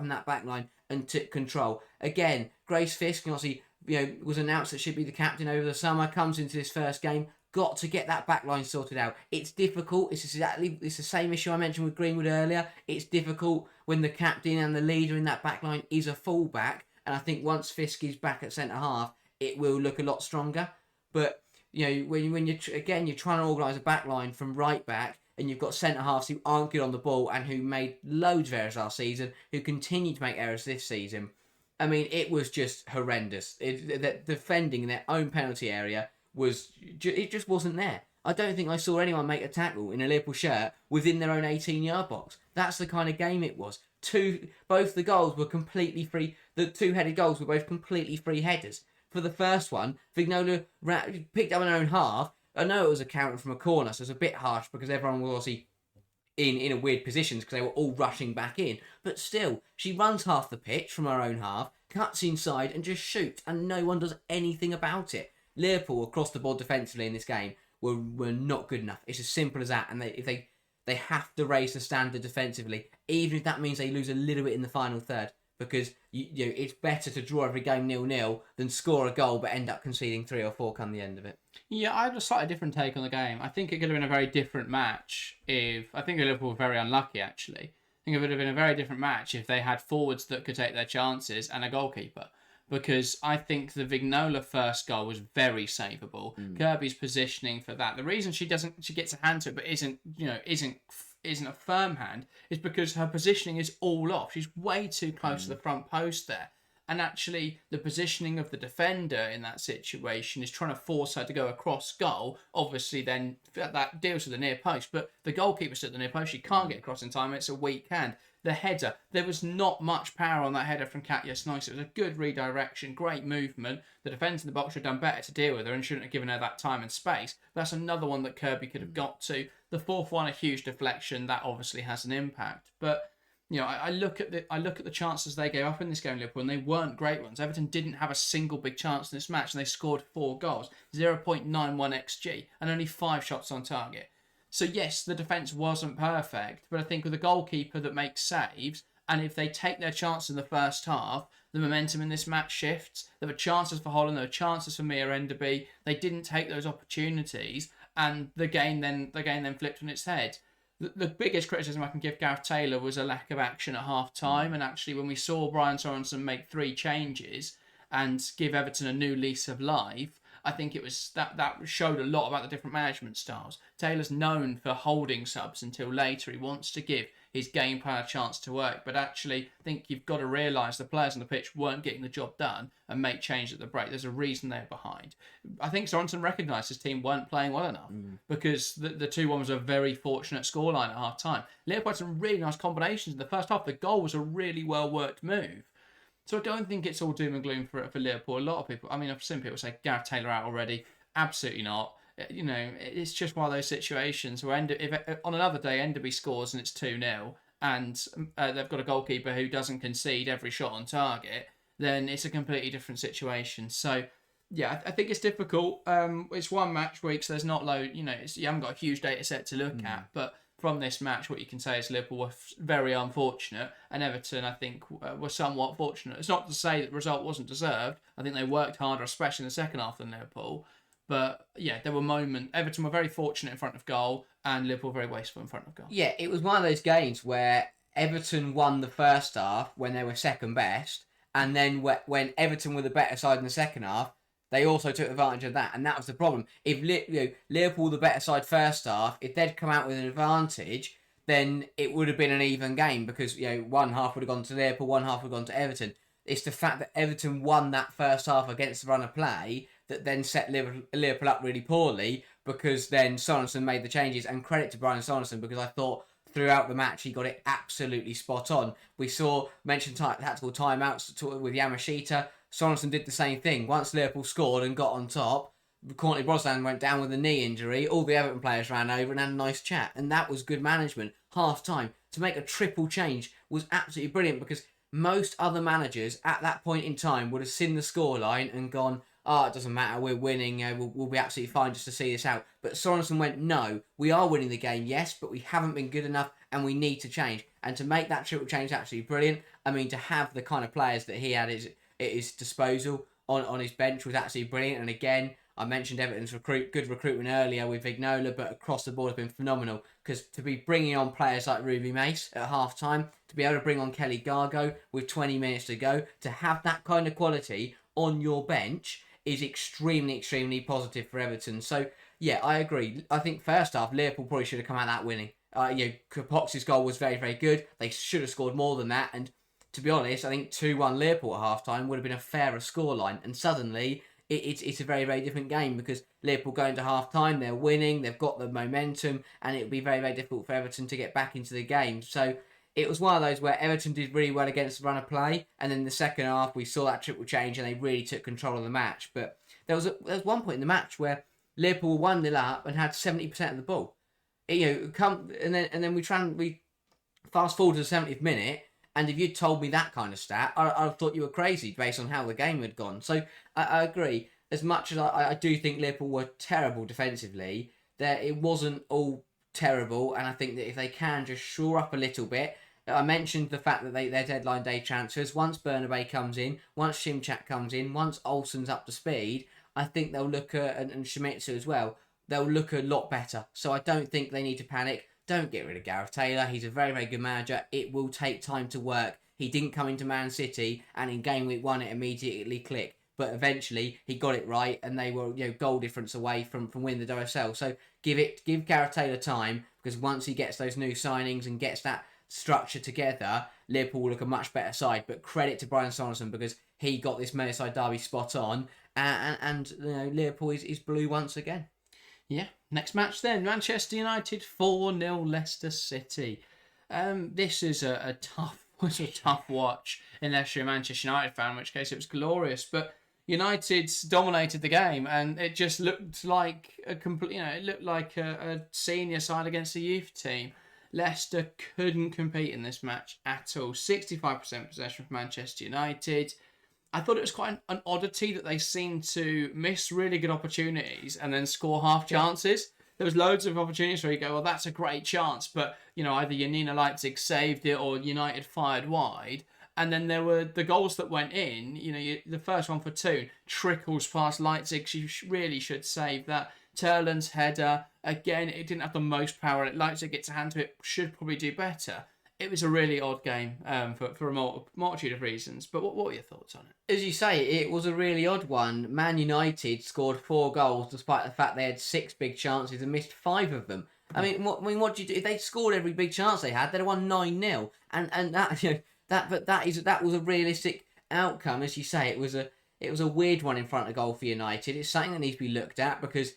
that back line and took control. Again, Grace Fisk, obviously, was announced that she'd be the captain over the summer. Comes into this first game. Got to get that back line sorted out. It's difficult. It's the same issue I mentioned with Greenwood earlier. It's difficult when the captain and the leader in that back line is a fullback. And I think once Fisk is back at centre half, it will look a lot stronger. But when you're trying to organise a back line from right back, and you've got centre halves who aren't good on the ball and who made loads of errors last season, who continue to make errors this season. I mean, it was just horrendous. The defending in their own penalty area it just wasn't there. I don't think I saw anyone make a tackle in a Liverpool shirt within their own 18-yard box. That's the kind of game it was. Both the goals were completely free. The 2-headed goals were both completely free headers. For the first one, Vignola picked up in her own half. I know it was a counter from a corner, so it's a bit harsh because everyone was obviously in a weird positions because they were all rushing back in. But still, she runs half the pitch from her own half, cuts inside and just shoots, and no one does anything about it. Liverpool across the board defensively in this game were not good enough. It's as simple as that. And they have to raise the standard defensively, even if that means they lose a little bit in the final third. Because it's better to draw every game 0-0 than score a goal but end up conceding 3 or 4 come the end of it. Yeah, I have a slightly different take on the game. I think it could have been a very different match I think Liverpool were very unlucky actually. I think it would have been a very different match if they had forwards that could take their chances and a goalkeeper. Because I think the Vignola first goal was very savable. Kirby's positioning for that. The reason she gets a hand to it but isn't a firm hand is because her positioning is all off. She's way too close to the front post there. And actually, the positioning of the defender in that situation is trying to force her to go across goal. Obviously, then that deals with the near post. But the goalkeeper's at the near post. She can't get across in time. It's a weak hand. The header, there was not much power on that header from Katja Snois. It was a good redirection, great movement. The defence in the box should have done better to deal with her and shouldn't have given her that time and space. But that's another one that Kirby could have got to. The fourth one, a huge deflection. That obviously has an impact. But I look at the chances they gave up in this game, Liverpool, and they weren't great ones. Everton didn't have a single big chance in this match, and they scored 4 goals, 0.91 xG, and only 5 shots on target. So yes, the defence wasn't perfect, but I think with a goalkeeper that makes saves, and if they take their chance in the first half, the momentum in this match shifts. There were chances for Holland, there were chances for Mia Enderby. They didn't take those opportunities, and the game then flipped on its head. The biggest criticism I can give Gareth Taylor was a lack of action at half time, and actually when we saw Brian Sorensen make 3 changes and give Everton a new lease of life, I think it was that showed a lot about the different management styles. Taylor's known for holding subs until later. He wants to give his game plan a chance to work, but actually I think you've got to realise the players on the pitch weren't getting the job done and make change at the break. There's a reason they're behind. I think Sorensen recognised his team weren't playing well enough because the 2-1 was a very fortunate scoreline at half time. Liverpool had some really nice combinations in the first half. The goal was a really well worked move. So I don't think it's all doom and gloom for Liverpool. A lot of people, I mean, I've seen people say Gareth Taylor out already. Absolutely not. You know, it's just one of those situations where if on another day Enderby scores and it's 2-0 and they've got a goalkeeper who doesn't concede every shot on target, then it's a completely different situation. So yeah, I think it's difficult. It's one match week, so there's not low. You know, you haven't got a huge data set to look at, but from this match, what you can say is Liverpool were very unfortunate, and Everton, I think, were somewhat fortunate. It's not to say that the result wasn't deserved. I think they worked harder, especially in the second half, than Liverpool. But yeah, there were moments. Everton were very fortunate in front of goal, and Liverpool very wasteful in front of goal. Yeah, it was one of those games where Everton won the first half when they were second best, and then when Everton were the better side in the second half, they also took advantage of that, and that was the problem. If Liverpool were the better side first half, if they'd come out with an advantage, then it would have been an even game because one half would have gone to Liverpool, one half would have gone to Everton. It's the fact that Everton won that first half against the run of play that then set Liverpool up really poorly because then Sorensen made the changes, and credit to Brian Sorensen because I thought throughout the match he got it absolutely spot on. We mentioned tactical timeouts with Yamashita. Sorensen did the same thing. Once Liverpool scored and got on top, Courtney Brosnan went down with a knee injury. All the Everton players ran over and had a nice chat. And that was good management. Half time. To make a triple change was absolutely brilliant because most other managers at that point in time would have seen the scoreline and gone, it doesn't matter, we're winning, we'll be absolutely fine just to see this out. But Sorensen went, no, we are winning the game, yes, but we haven't been good enough and we need to change. And to make that triple change absolutely brilliant, I mean, to have the kind of players that he had at his disposal on his bench was absolutely brilliant. And again, I mentioned Everton's good recruitment earlier with Vignola, but across the board has been phenomenal. Because to be bringing on players like Ruby Mace at half time, to be able to bring on Kelly Gargo with 20 minutes to go, to have that kind of quality on your bench is extremely, extremely positive for Everton. So yeah, I agree. I think first half Liverpool probably should have come out that winning. Pox's goal was very, very good. They should have scored more than that. And to be honest, I think 2-1 Liverpool at half-time would have been a fairer scoreline. And suddenly, it's a very, very different game because Liverpool go into half-time, they're winning, they've got the momentum, and it would be very, very difficult for Everton to get back into the game. So it was one of those where Everton did really well against the run of play, and then in the second half, we saw that triple change, and they really took control of the match. But there was one point in the match where Liverpool were 1-0 up and had 70% of the ball. And then we fast forward to the 70th minute, and if you'd told me that kind of stat, I'd have thought you were crazy based on how the game had gone. So I agree. As much as I do think Liverpool were terrible defensively, it wasn't all terrible. And I think that if they can just shore up a little bit, I mentioned the fact that their deadline day transfers, once Bernabei comes in, once Shimchak comes in, once Olsen's up to speed, I think they'll look at, and Shimizu as well, they'll look a lot better. So I don't think they need to panic. Don't get rid of Gareth Taylor. He's a very, very good manager. It will take time to work. He didn't come into Man City and in game week 1 it immediately clicked. But eventually he got it right and they were goal difference away from winning the WSL. So give Gareth Taylor time because once he gets those new signings and gets that structure together, Liverpool will look a much better side. But credit to Brian Sorensen because he got this Merseyside derby spot on and Liverpool is blue once again. Yeah, next match then. Manchester United 4-0 Leicester City. This is a tough watch unless you're a Manchester United fan, in which case it was glorious. But United dominated the game, and it just looked like a senior side against a youth team. Leicester couldn't compete in this match at all. 65% possession for Manchester United. I thought it was quite an oddity that they seemed to miss really good opportunities and then score half chances. There was loads of opportunities where you go, well, that's a great chance, but either Janina Leipzig saved it or United fired wide. And then there were the goals that went in. The first one for Toon trickles past Leipzig. She really should save that. Turland's header, again, it didn't have the most power. Leicester gets a hand to it, should probably do better. It was a really odd game for a multitude of reasons. But what were your thoughts on it? As you say, it was a really odd one. Man United scored 4 goals despite the fact they had 6 big chances and missed 5 of them. I mean, what do you do? If they scored every big chance they had, they'd have won 9-0. And that, that was a realistic outcome. As you say, it was a weird one in front of goal for United. It's something that needs to be looked at because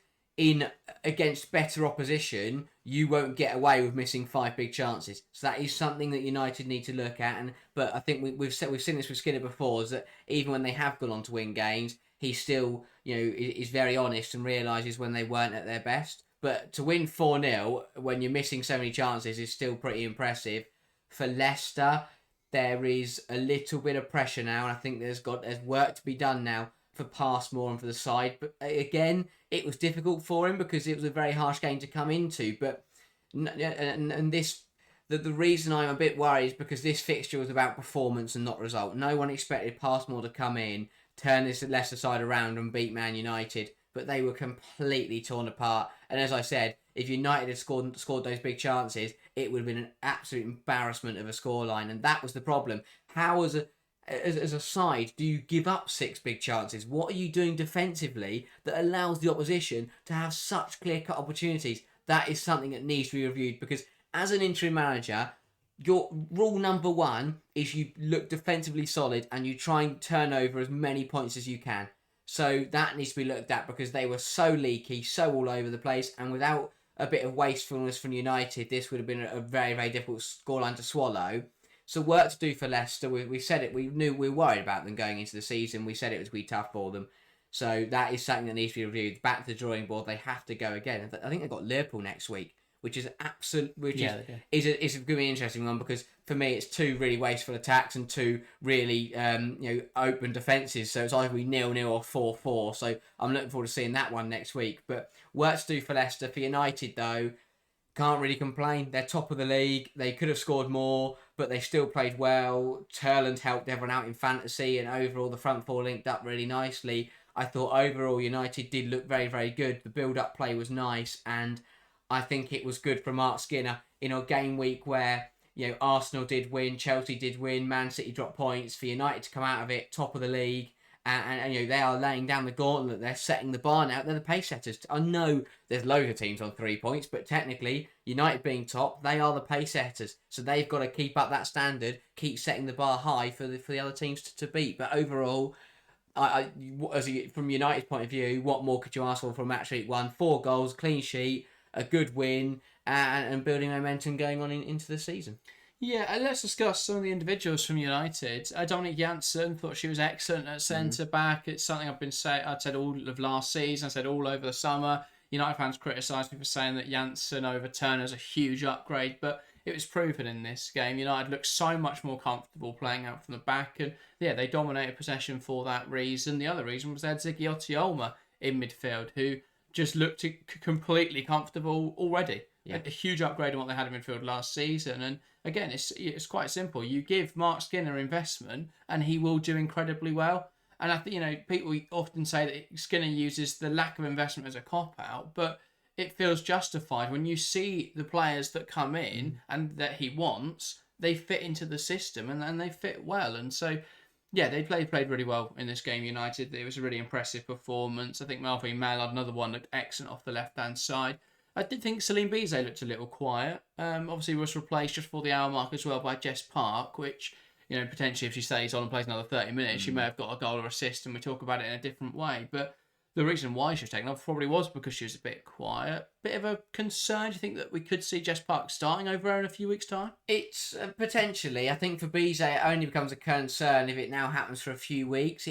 against better opposition, you won't get away with missing 5 big chances. So that is something that United need to look at. But I think we've seen this with Skinner before, is that even when they have gone on to win games, he still is very honest and realises when they weren't at their best. But to win 4-0 when you're missing so many chances is still pretty impressive. For Leicester, there is a little bit of pressure now, and I think there's work to be done now for Passmore and for the side. But again, it was difficult for him because it was a very harsh game to come into. But the reason I'm a bit worried is because this fixture was about performance and not result. No one expected Passmore to come in, turn this Leicester side around and beat Man United, but they were completely torn apart. And as I said, if United had scored those big chances, it would have been an absolute embarrassment of a scoreline, and that was the problem. How as a side do you give up 6 big chances? What are you doing defensively that allows the opposition to have such clear-cut opportunities? That is something that needs to be reviewed, because as an interim manager, your rule number 1 is you look defensively solid and you try and turn over as many points as you can. So that needs to be looked at because they were so leaky, so all over the place, and without a bit of wastefulness from United, this would have been a very, very difficult scoreline to swallow. So work to do for Leicester. We said it. We were worried about them going into the season. We said it was going to be tough for them. So that is something that needs to be reviewed. Back to the drawing board. They have to go again. I think they've got Liverpool next week, which is is going to be an interesting one because for me it's 2 really wasteful attacks and 2 really open defences. So it's either 0-0 or 4-4. So I'm looking forward to seeing that one next week. But work to do for Leicester. For United though, can't really complain. They're top of the league. They could have scored more, but they still played well. Turland helped everyone out in fantasy, and overall the front 4 linked up really nicely. I thought overall United did look very, very good. The build-up play was nice, and I think it was good for Mark Skinner in a game week where Arsenal did win, Chelsea did win, Man City dropped points. For United to come out of it top of the league, and they are laying down the gauntlet. They're setting the bar now. They're the pace setters. I know there's loads of teams on 3 points, but technically United being top, they are the pace setters. So they've got to keep up that standard, keep setting the bar high for the other teams to beat. But overall, from United's point of view, what more could you ask for a match week 1? 4 goals, clean sheet, a good win, and building momentum going on into the season. Yeah, and let's discuss some of the individuals from United. Dominic Janssen, thought she was excellent at centre-back. It's something I'd said all of last season. I said all over the summer. United fans criticised me for saying that Janssen over Turner's a huge upgrade, but it was proven in this game. United looked so much more comfortable playing out from the back, and yeah, they dominated possession for that reason. The other reason was they had Ziggy Otiolma in midfield, who just looked completely comfortable already. Yeah. A huge upgrade on what they had in midfield last season. And again, it's quite simple. You give Mark Skinner investment and he will do incredibly well. And I think, people often say that Skinner uses the lack of investment as a cop-out, but it feels justified when you see the players that come in and that he wants, they fit into the system and they fit well. And so, yeah, they played really well in this game, United. It was a really impressive performance. I think Malvin Mallard, another one, looked excellent off the left-hand side. I did think Celine Bizet looked a little quiet. Obviously was replaced just before the hour mark as well by Jess Park, which, potentially if she stays on and plays another 30 minutes, she may have got a goal or assist, and we talk about it in a different way. But the reason why she was taken off probably was because she was a bit quiet. Bit of a concern. Do you think that we could see Jess Park starting over her in a few weeks' time? It's potentially. I think for Bizet, it only becomes a concern if it now happens for a few weeks.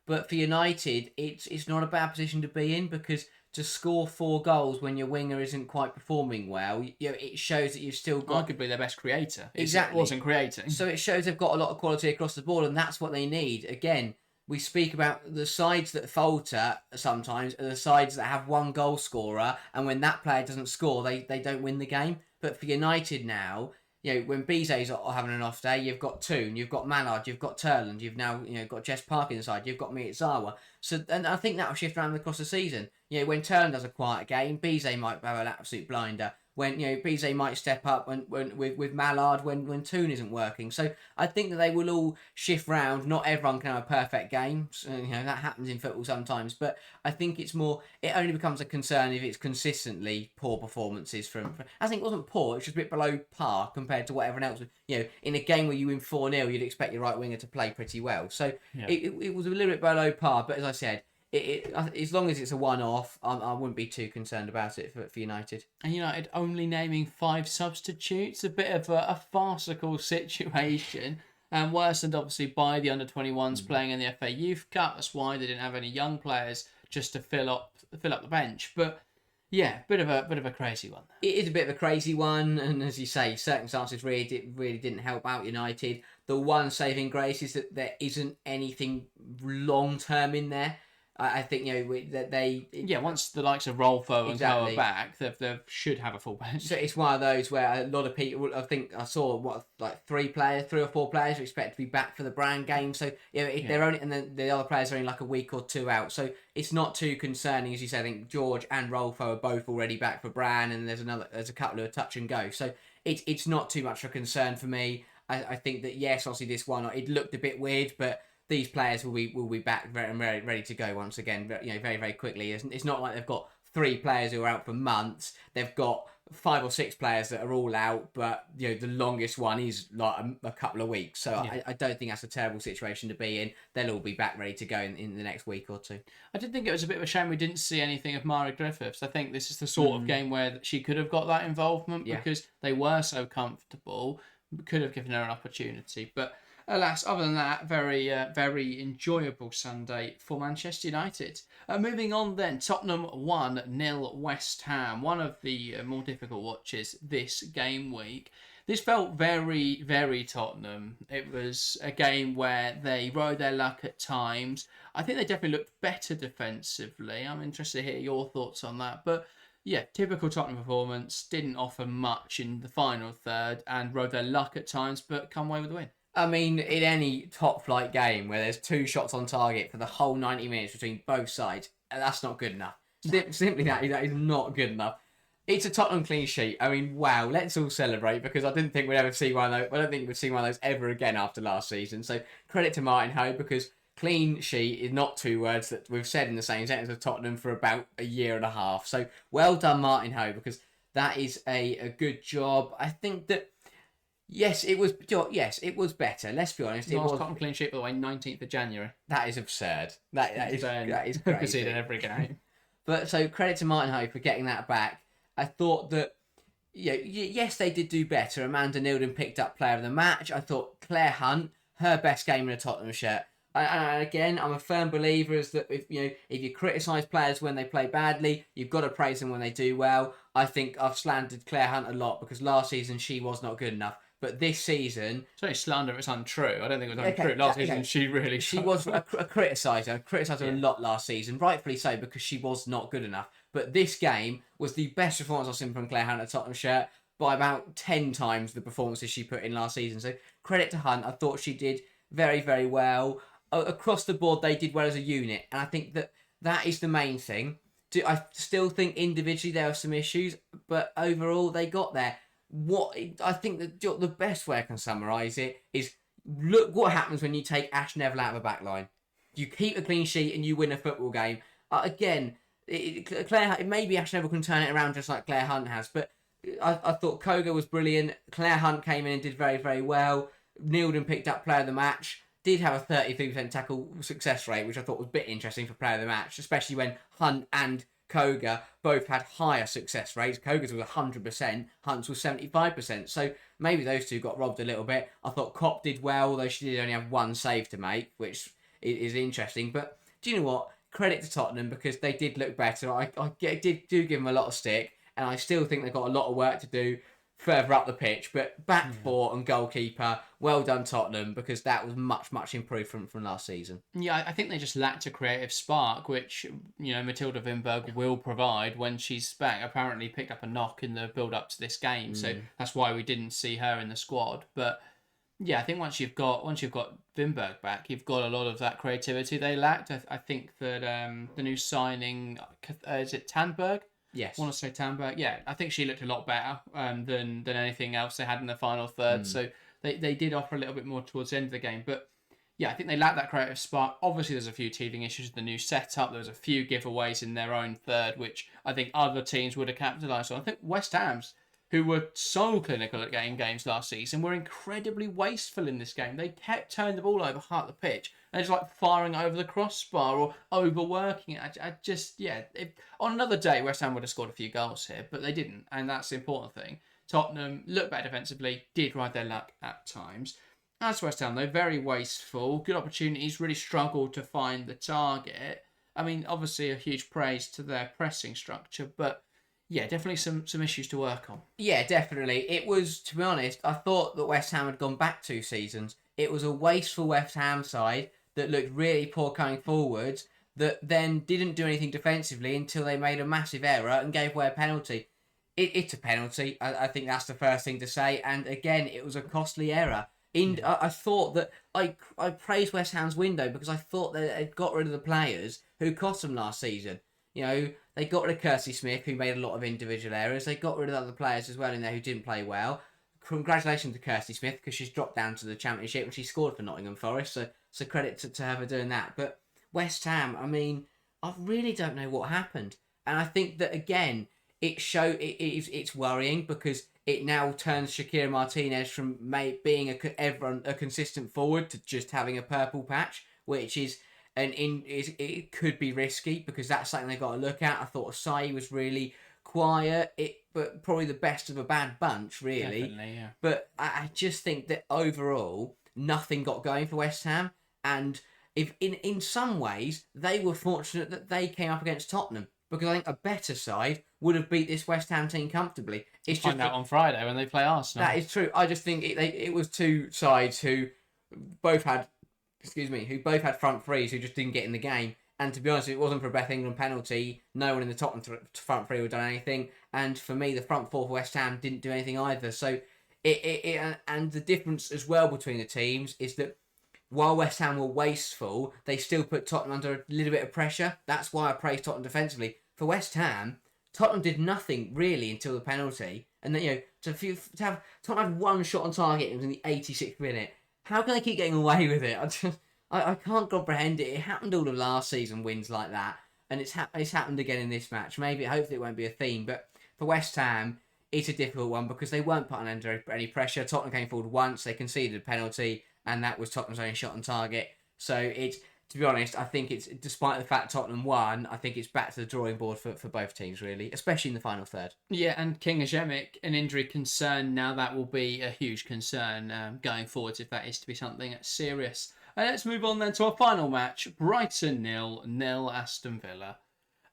But for United, it's not a bad position to be in, because to score 4 goals when your winger isn't quite performing well, it shows that you've still got... Arguably their best creator. Exactly. It wasn't creating. So it shows they've got a lot of quality across the board, and that's what they need. Again, we speak about the sides that falter sometimes are the sides that have 1 goal scorer, and when that player doesn't score, they don't win the game. But for United now, when Bizet's having an off day, you've got Toon, you've got Mallard, you've got Turland, you've now got Jess Park inside, you've got Miyazawa. So, and I think that'll shift around across the season. When Turland does a quiet game, Bizet might have an absolute blinder. When Bizet might step up when with Mallard when Toon isn't working. So I think that they will all shift round. Not everyone can have a perfect game. So, that happens in football sometimes. But I think it's more. It only becomes a concern if it's consistently poor performances from. I think it wasn't poor. It's just a bit below par compared to what everyone else. In a game where you win 4-0, you'd expect your right winger to play pretty well. So it was a little bit below par. But as I said, as long as it's a one-off, I wouldn't be too concerned about it for United. And United only naming 5 substitutes, a bit of a farcical situation, and worsened obviously by the under-21s playing in the FA Youth Cup. That's why they didn't have any young players just to fill up the bench. But yeah, bit of a crazy one. It is a bit of a crazy one, and as you say, circumstances really didn't help out United. The one saving grace is that there isn't anything long-term in there. I think that they once the likes of Rolfo and Go are back, they should have a full bench. So it's one of those where a lot of people, I think I saw 3 or 4 players are expected to be back for the Bran game. So they're only, and then the other players are only like a week or 2 out. So it's not too concerning, as you said. I think George and Rolfo are both already back for Bran, and there's a couple of touch and go. So it's not too much of a concern for me. I think that yes, obviously this one it looked a bit weird, but these players will be back very ready to go once again. Very very quickly. It's not like they've got 3 players who are out for months. They've got 5 or 6 players that are all out, but the longest one is like a couple of weeks. So I don't think that's a terrible situation to be in. They'll all be back ready to go in the next week or 2. I did think it was a bit of a shame we didn't see anything of Mara Griffiths. I think this is the sort of game where she could have got that involvement because they were so comfortable. Could have given her an opportunity, but alas, other than that, very enjoyable Sunday for Manchester United. Moving on then, Tottenham 1-0 West Ham. One of the more difficult watches this game week. This felt very, very Tottenham. It was a game where they rode their luck at times. I think they definitely looked better defensively. I'm interested to hear your thoughts on that. But yeah, typical Tottenham performance. Didn't offer much in the final third and rode their luck at times, but come away with the win. I mean, in any top-flight game where there's 2 shots on target for the whole 90 minutes between both sides, that's not good enough. Simply that is not good enough. It's a Tottenham clean sheet. I mean, wow, let's all celebrate because I didn't think we'd ever see one of those. I don't think we'd see one of those ever again after last season. So credit to Martin Ho because clean sheet is not 2 words that we've said in the same sentence of Tottenham for about a year and a half. So well done, Martin Ho, because that is a good job. I think that Yes, it was better. Let's be honest. It was Tottenham clean sheet, by the way, 19th of January. That is absurd. That is crazy. In every game. But so credit to Martin Ho for getting that back. I thought that yes, they did do better. Amanda Nilden picked up player of the match. I thought Claire Hunt, her best game in a Tottenham shirt. And again, I'm a firm believer is that if you criticise players when they play badly, you've got to praise them when they do well. I think I've slandered Claire Hunt a lot because last season she was not good enough. But this season... It's only slander if it's untrue. I don't think it was untrue. Last season, she really... She was a criticiser. I criticised her a lot last season, rightfully so, because she was not good enough. But this game was the best performance I've seen from Claire Hunt at Tottenham shirt by about 10 times the performances she put in last season. So credit to Hunt. I thought she did very, very well. Across the board, they did well as a unit. And I think that is the main thing. I still think individually there are some issues, but overall they got there. What I think the best way I can summarise it is look what happens when you take Ash Neville out of a back line. You keep a clean sheet and you win a football game. Again, maybe Ash Neville can turn it around just like Claire Hunt has, but I thought Koga was brilliant. Claire Hunt came in and did very, very well. Nilden picked up player of the match. Did have a 33% tackle success rate, which I thought was a bit interesting for player of the match, especially when Hunt and Koga both had higher success rates. Koga's was 100%, Hunt's was 75%. So maybe those two got robbed a little bit. I thought Kopp did well, although she did only have 1 save to make, which is interesting. But do you know what? Credit to Tottenham because they did look better. I do give them a lot of stick, and I still think they've got a lot of work to do. further up the pitch. But back four and goalkeeper, well done Tottenham, because that was much improved from last season. Yeah, I think they just lacked a creative spark, which, Matilda Vinberg will provide when she's back. Apparently picked up a knock in the build-up to this game, so that's why we didn't see her in the squad. But yeah, I think once you've got Vinberg back, you've got a lot of that creativity they lacked. I think that the new signing, is it Tandberg? Yes. I want to say Tandberg. Yeah, I think she looked a lot better than anything else they had in the final third. So they did offer a little bit more towards the end of the game. But yeah, I think they lack that creative spark. Obviously, there's a few teething issues with the new setup. There was a few giveaways in their own third, which I think other teams would have capitalised on. I think West Ham's, who were so clinical at getting games last season, were incredibly wasteful in this game. They kept turning the ball over half the pitch and just like firing over the crossbar or overworking it. On another day, West Ham would have scored a few goals here, but they didn't, and that's the important thing. Tottenham looked better defensively, did ride their luck at times. As West Ham, though, very wasteful, good opportunities, really struggled to find the target. I mean, obviously a huge praise to their pressing structure, but yeah, definitely some issues to work on. Yeah, definitely. It was, to be honest, I thought that West Ham had gone back 2 seasons. It was a wasteful West Ham side that looked really poor coming forwards, that then didn't do anything defensively until they made a massive error and gave away a penalty. It's a penalty. I think that's the first thing to say. And again, it was a costly error. I thought that I praised West Ham's window because I thought that they'd got rid of the players who cost them last season. They got rid of Kirsty Smith, who made a lot of individual errors. They got rid of other players as well in there who didn't play well. Congratulations to Kirsty Smith, because she's dropped down to the Championship and she scored for Nottingham Forest. So credit to her for doing that. But West Ham, I mean, I really don't know what happened. And I think that, again, it's worrying because it now turns Shakira Martinez from being a consistent forward to just having a purple patch, which is... it could be risky because that's something they've got to look at. I thought Asai was really quiet, but probably the best of a bad bunch, really. Definitely, yeah. But I just think that overall, nothing got going for West Ham. And if in some ways, they were fortunate that they came up against Tottenham, because I think a better side would have beat this West Ham team comfortably. It's Find out on Friday when they play Arsenal. That is true. I just think it was two sides who both had front threes who just didn't get in the game. And to be honest, if it wasn't for a Beth England penalty, no one in the Tottenham front three would have done anything. And for me, the front four for West Ham didn't do anything either. So and the difference as well between the teams is that while West Ham were wasteful, they still put Tottenham under a little bit of pressure. That's why I praise Tottenham defensively. For West Ham, Tottenham did nothing really until the penalty. And then, Tottenham had one shot on target, it was in the 86th minute. How can they keep getting away with it? I can't comprehend it. It happened all of last season, wins like that, and it's happened again in this match. Hopefully it won't be a theme, but for West Ham, it's a difficult one because they weren't put under any pressure. Tottenham came forward once, they conceded a penalty, and that was Tottenham's only shot on target. So to be honest, I think it's, despite the fact Tottenham won, I think it's back to the drawing board for both teams, really, especially in the final third. Yeah, and King Ajemic, an injury concern, now that will be a huge concern going forwards if that is to be something serious. Let's move on then to our final match. Brighton 0-0 Aston Villa.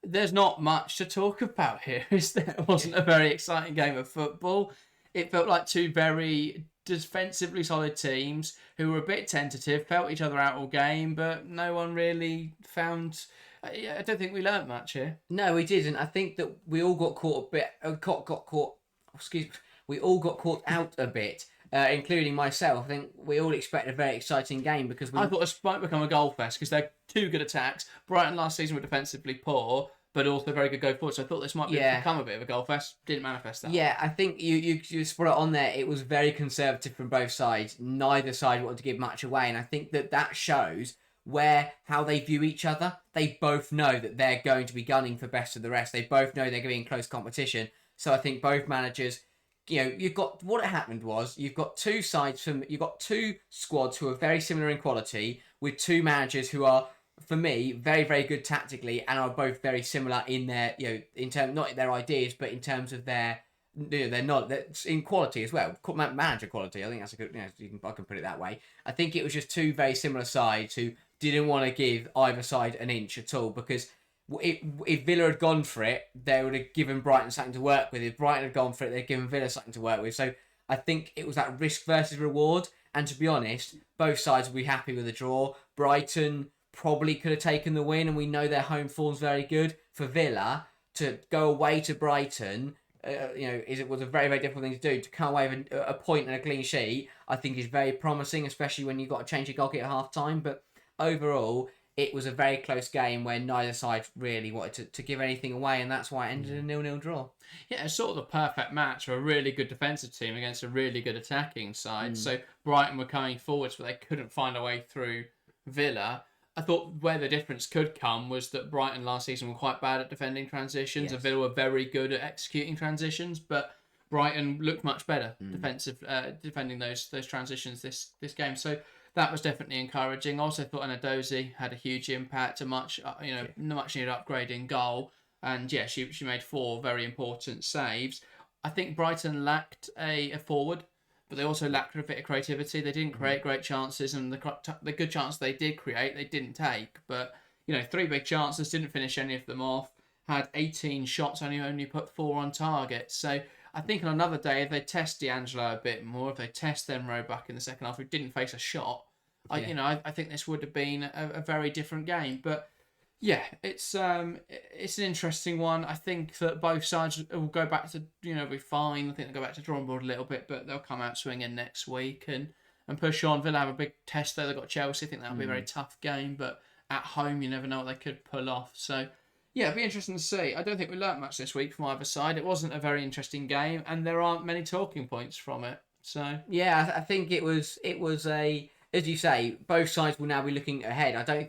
There's not much to talk about here, is there? It wasn't a very exciting game of football. It felt like two very defensively solid teams who were a bit tentative, felt each other out all game, but no one really found... I don't think we learnt much here. No, we didn't. I think that we all got caught a bit... we all got caught out a bit. Including myself. I think we all expect a very exciting game because I thought this might become a goal fest because they're two good attacks. Brighton last season were defensively poor, but also very good go forward. So I thought this might become a bit of a goal fest. Didn't manifest that. Yeah, I think you spot it on there. It was very conservative from both sides. Neither side wanted to give much away, and I think that shows how they view each other. They both know that they're going to be gunning for best of the rest. They both know they're going to be in close competition. So I think both managers... you've got what happened was you've got two squads who are very similar in quality with two managers who are, for me, very, very good tactically and are both very similar in their, in terms, not their ideas, but in terms of their in quality as well. Manager quality, I think that's a good, I can put it that way. I think it was just two very similar sides who didn't want to give either side an inch at all because if Villa had gone for it, they would have given Brighton something to work with. If Brighton had gone for it, they'd given Villa something to work with. So I think it was that risk versus reward. And to be honest, both sides will be happy with the draw. Brighton probably could have taken the win, and we know their home form's very good. For Villa to go away to Brighton, it was a very, very difficult thing to do. To come away with a point and a clean sheet, I think is very promising, especially when you've got to change your goalkeeper at half time. But overall, it was a very close game where neither side really wanted to give anything away, and that's why it ended in a 0-0 draw. Yeah, it's sort of the perfect match for a really good defensive team against a really good attacking side. So Brighton were coming forwards, but they couldn't find a way through Villa. I thought where the difference could come was that Brighton last season were quite bad at defending transitions, and Villa were very good at executing transitions, but Brighton looked much better defending those transitions this game. So that was definitely encouraging. I also thought Anadozie had a huge impact, a much needed upgrade in goal, and she made 4 very important saves. I think Brighton lacked a forward, but they also lacked a bit of creativity. They didn't create great chances, and the good chances they did create, they didn't take. But 3 big chances, didn't finish any of them off. Had 18 shots, only put 4 on target. So I think on another day, if they test D'Angelo a bit more, if they test Emre back in the second half, who didn't face a shot, I think this would have been a very different game. But yeah, it's an interesting one. I think that both sides will go back to be fine. I think they'll go back to drawing board a little bit, but they'll come out swinging next week and push on. Villa have a big test there. They've got Chelsea. I think that'll be a very tough game, but at home you never know what they could pull off. So yeah, it'll be interesting to see. I don't think we learnt much this week from either side. It wasn't a very interesting game, and there aren't many talking points from it. So yeah, I think it was a. As you say, both sides will now be looking ahead. I don't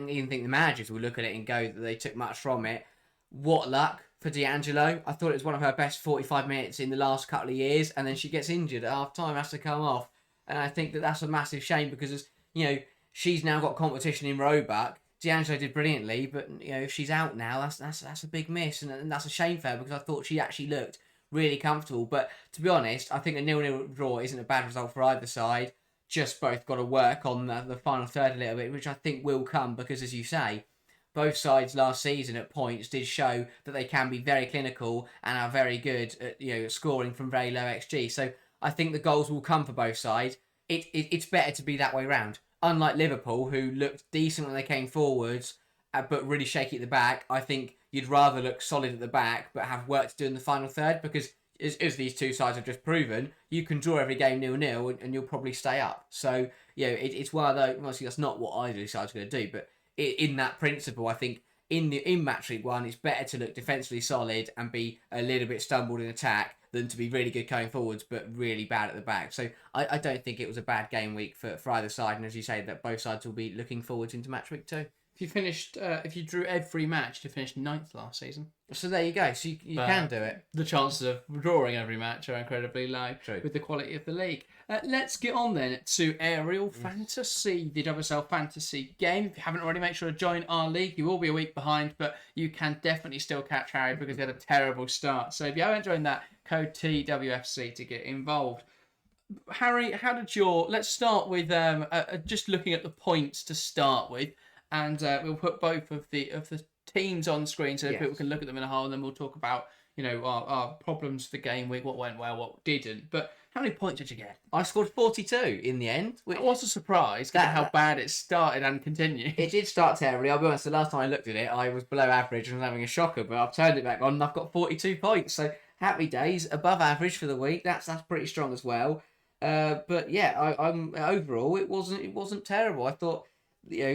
even think the managers will look at it and go that they took much from it. What luck for D'Angelo. I thought it was one of her best 45 minutes in the last couple of years, and then she gets injured at half time, has to come off. And I think that that's a massive shame because she's now got competition in Roebuck. D'Angelo did brilliantly, but if she's out now, that's a big miss, and that's a shame for her because I thought she actually looked really comfortable. But to be honest, I think a 0-0 draw isn't a bad result for either side. Just both got to work on the final third a little bit, which I think will come because, as you say, both sides last season at points did show that they can be very clinical and are very good at scoring from very low XG. So I think the goals will come for both sides. It's better to be that way round. Unlike Liverpool, who looked decent when they came forwards, but really shaky at the back, I think you'd rather look solid at the back but have work to do in the final third because, as these two sides have just proven, you can draw every game 0-0 and you'll probably stay up. So, it's one of those, obviously that's not what either side's going to do, but in that principle, I think in Match Week 1, it's better to look defensively solid and be a little bit stumbled in attack than to be really good going forwards but really bad at the back. So I don't think it was a bad game week for either side, and as you say, that both sides will be looking forwards into Match Week 2. If you drew every match, you finished 9th last season. So there you go. So you can do it. The chances of drawing every match are incredibly low. True. With the quality of the league. Let's get on then to Aerial Fantasy, the WSL Fantasy game. If you haven't already, make sure to join our league. You will be a week behind, but you can definitely still catch Harry because he had a terrible start. So if you haven't joined that, code TWFC to get involved. Harry, let's start with just looking at the points to start with. And we'll put both of the teams on screen so people can look at them in a whole, and then we'll talk about our problems for game week, what went well, what didn't. But how many points did you get? I scored 42 in the end. It was a surprise given how bad it started and continued. It did start terribly. I'll be honest, the last time I looked at it, I was below average and was having a shocker, but I've turned it back on and I've got 42 points. So happy days, above average for the week. That's pretty strong as well. But yeah, I'm overall it wasn't terrible. I thought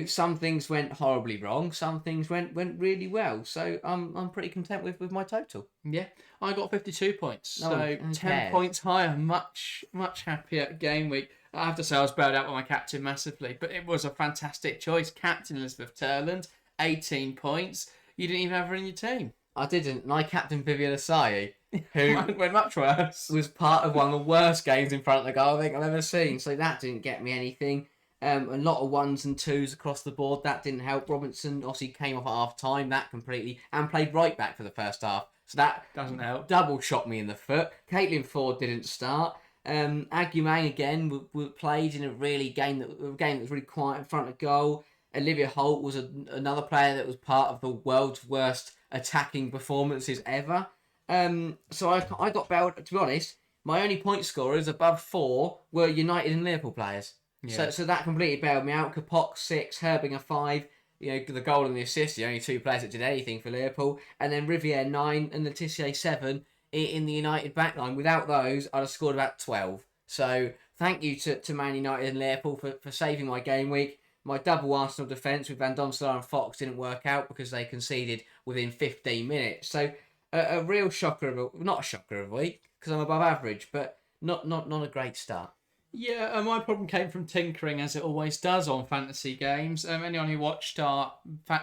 some things went horribly wrong, some things went really well. So I'm pretty content with my total. Yeah, I got 52 points, so 10 points higher. Much happier game week. I have to say I was bailed out by my captain massively, but it was a fantastic choice. Captain Elizabeth Turland, 18 points. You didn't even have her in your team. I didn't, and I captained Vivian Asai, who went much worse. Was part of one of the worst games in front of the goal I think I've ever seen. So that didn't get me anything. A lot of 1s and 2s across the board. That didn't help. Robinson obviously came off at half time. That completely, and played right back for the first half. So that doesn't help. Double shot me in the foot. Caitlin Ford didn't start. Agumang again played in a game that was really quiet in front of goal. Olivia Holt was another player that was part of the world's worst attacking performances ever. So I got bailed. To be honest, my only point scorers above 4 were United and Liverpool players. Yeah. So that completely bailed me out. Kapok 6, Herbinger 5. The goal and the assist, the only 2 players that did anything for Liverpool. And then Riviere 9 and Letitia 7 in the United backline. Without those, I'd have scored about 12. So thank you to Man United and Liverpool for saving my game week. My double Arsenal defence with Van Donselaar and Fox didn't work out because they conceded within 15 minutes. So a real shocker not a shocker of a week because I'm above average, but not a great start. Yeah, my problem came from tinkering, as it always does on fantasy games. Anyone who watched our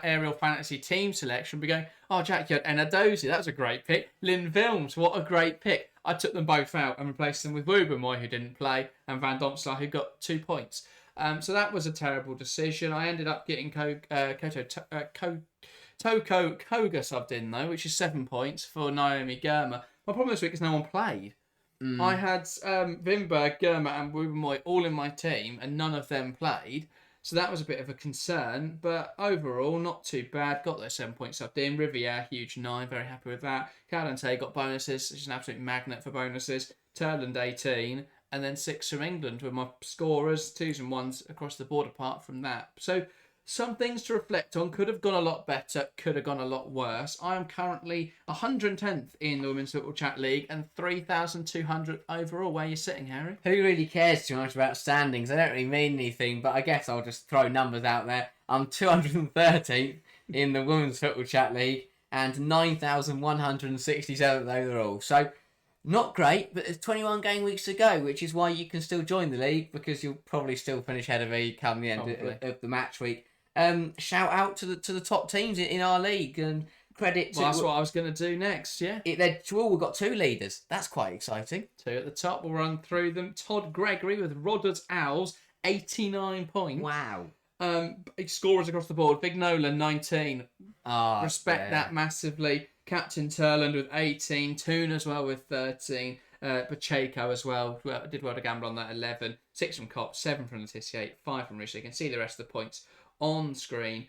aerial fantasy team selection will be going, oh, Jack, you had Enadozi, that was a great pick. Lynn Vilms, what a great pick. I took them both out and replaced them with Woubermoy, who didn't play, and Van Donselaar, who got 2 points. So that was a terrible decision. I ended up getting Toko Koga subbed in, though, which is 7 points for Naomi Girma. My problem this week is no one played. I had Wimberg, Girma and Woubermoy all in my team, and none of them played. So that was a bit of a concern. But overall, not too bad. Got those 7 points subbed in. Riviere, huge 9. Very happy with that. Caldente got bonuses. She's an absolute magnet for bonuses. Turland 18. And then 6 from England with my scorers, 2s and 1s across the board apart from that. So some things to reflect on. Could have gone a lot better, could have gone a lot worse. I am currently 110th in the Women's Football Chat League and 3,200 overall. Where are you sitting, Harry? Who really cares too much about standings? They don't really mean anything, but I guess I'll just throw numbers out there. I'm 213th in the Women's Football Chat League and 9,167th overall. So not great, but there's 21 game weeks to go, which is why you can still join the league because you'll probably still finish ahead of me come the end of the match week. Shout out to the top teams in our league and credit to... Well, that's what I was going to do next, yeah. We've got 2 leaders. That's quite exciting. 2 at the top. We'll run through them. Todd Gregory with Rodders Owls, 89 points. Wow. Scorers across the board. Vignola, 19. Respect that massively. Captain Turland with 18. Toon as well with 13. Pacheco as well. Did well to gamble on that, 11. 6 from Cop, 7 from Letitia, 5 from Rich. You can see the rest of the points on screen.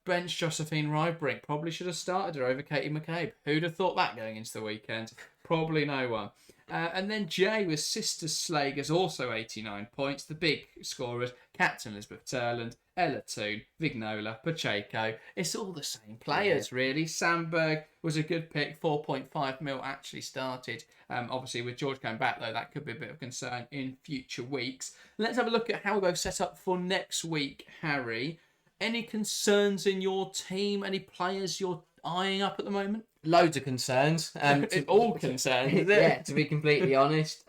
Bench Josephine Rybrink. Probably should have started her over Katie McCabe. Who'd have thought that going into the weekend? Probably no one. And then Jay with Sister Slagers, also 89 points. The big scorers, Captain Elizabeth Turland, Ella Toon, Vignola, Pacheco. It's all the same players, really. Sandberg was a good pick. 4.5 mil actually started. Obviously, with George coming back, though, that could be a bit of concern in future weeks. Let's have a look at how we're both set up for next week, Harry. Any concerns in your team? Any players you're eyeing up at the moment? Loads of concerns. All concerns, is it? Yeah, to be completely honest.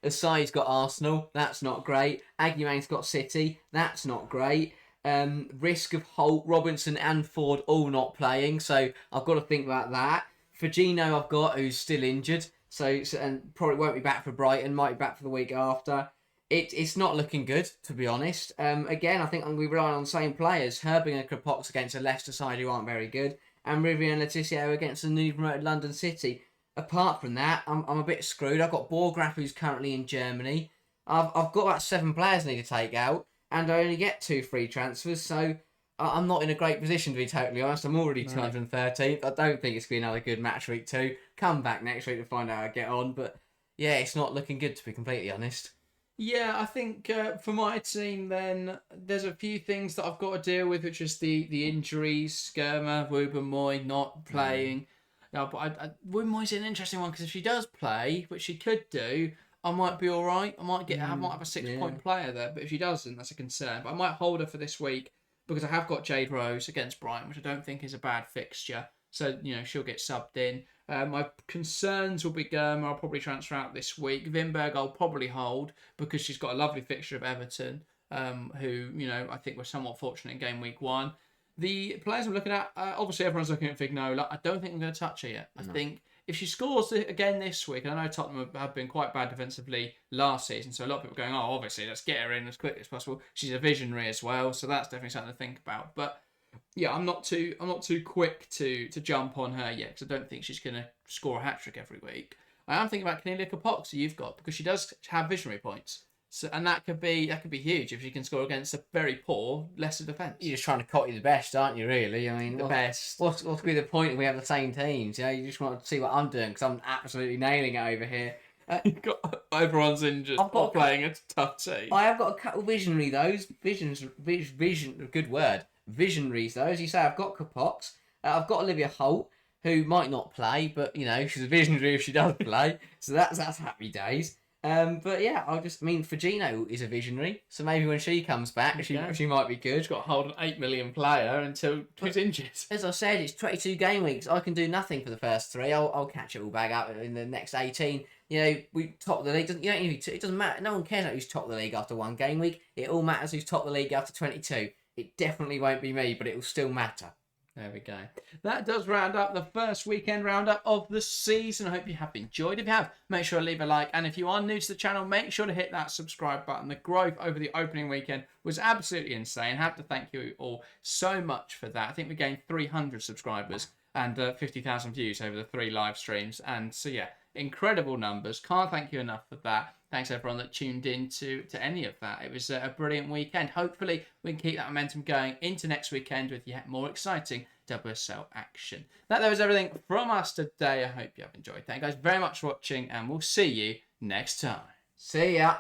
Asai's got Arsenal. That's not great. Aguimang's got City. That's not great. Risk of Holt, Robinson and Ford all not playing. So I've got to think about that. Fagino I've got, who's still injured. So and probably won't be back for Brighton. Might be back for the week after. It's not looking good, to be honest. Again, I think we rely on the same players. Herbinger and Krapox against a Leicester side who aren't very good. And Riviere and Letitia against the newly promoted London City. Apart from that, I'm a bit screwed. I've got Borgraf, who's currently in Germany. I've got about 7 players I need to take out. And I only get 2 free transfers. So I'm not in a great position, to be totally honest. I'm already 213th. I don't think it's going to be another good match week 2. Come back next week to find out how I get on. But yeah, it's not looking good, to be completely honest. Yeah, I think for my team then, there's a few things that I've got to deal with, which is the injuries. Skirma, Woubermoy not playing. No, but Woubermoy's an interesting one because if she does play, which she could do, I might be all right. I might have a 6-point player there, but if she doesn't, that's a concern. But I might hold her for this week because I have got Jade Rose against Brighton, which I don't think is a bad fixture. So, she'll get subbed in. My concerns will be Girma. I'll probably transfer out this week. Wimberg I'll probably hold because she's got a lovely fixture of Everton, who, I think were somewhat fortunate in game week 1. The players I'm looking at, obviously everyone's looking at Vignola. I don't think I'm going to touch her yet. I think if she scores again this week, and I know Tottenham have been quite bad defensively last season, so a lot of people are going, oh, obviously, let's get her in as quickly as possible. She's a visionary as well, so that's definitely something to think about. But yeah, I'm not too quick to jump on her yet because I don't think she's going to score a hat-trick every week. I am thinking about Cornelia Kapox, who you've got, because she does have visionary points. So, and that could be huge if she can score against a very poor Leicester defence. You're just trying to copy the best, aren't you? Really, I mean, The best. What's be the point if we have the same teams? You know, you just want to see what I'm doing because I'm absolutely nailing it over here. Everyone's injured. Playing a tough team. I have got a couple visionary those good word visionaries though. As you say, I've got Capox. I've got Olivia Holt, who might not play, but you know she's a visionary if she does play. So that's happy days. But yeah, Fagino is a visionary, so maybe when she comes back, she might be good. She's got to hold an 8 million player until she's injured. As I said, it's 22 game weeks. I can do nothing for the first 3. I'll catch it all back up in the next 18. You know, we top the league. It doesn't matter. No one cares who's top the league after 1 game week. It all matters who's top the league after 22. It definitely won't be me, but it will still matter. There we go. That does round up the first weekend roundup of the season. I hope you have enjoyed. If you have, make sure to leave a like. And if you are new to the channel, make sure to hit that subscribe button. The growth over the opening weekend was absolutely insane. I have to thank you all so much for that. I think we gained 300 subscribers and 50,000 views over the 3 live streams. And so, yeah, incredible numbers. Can't thank you enough for that. Thanks everyone that tuned in to any of that. It was a brilliant weekend. Hopefully we can keep that momentum going into next weekend with yet more exciting WSL action. That was everything from us today. I hope you have enjoyed. Thank you guys very much for watching, and we'll see you next time. See ya.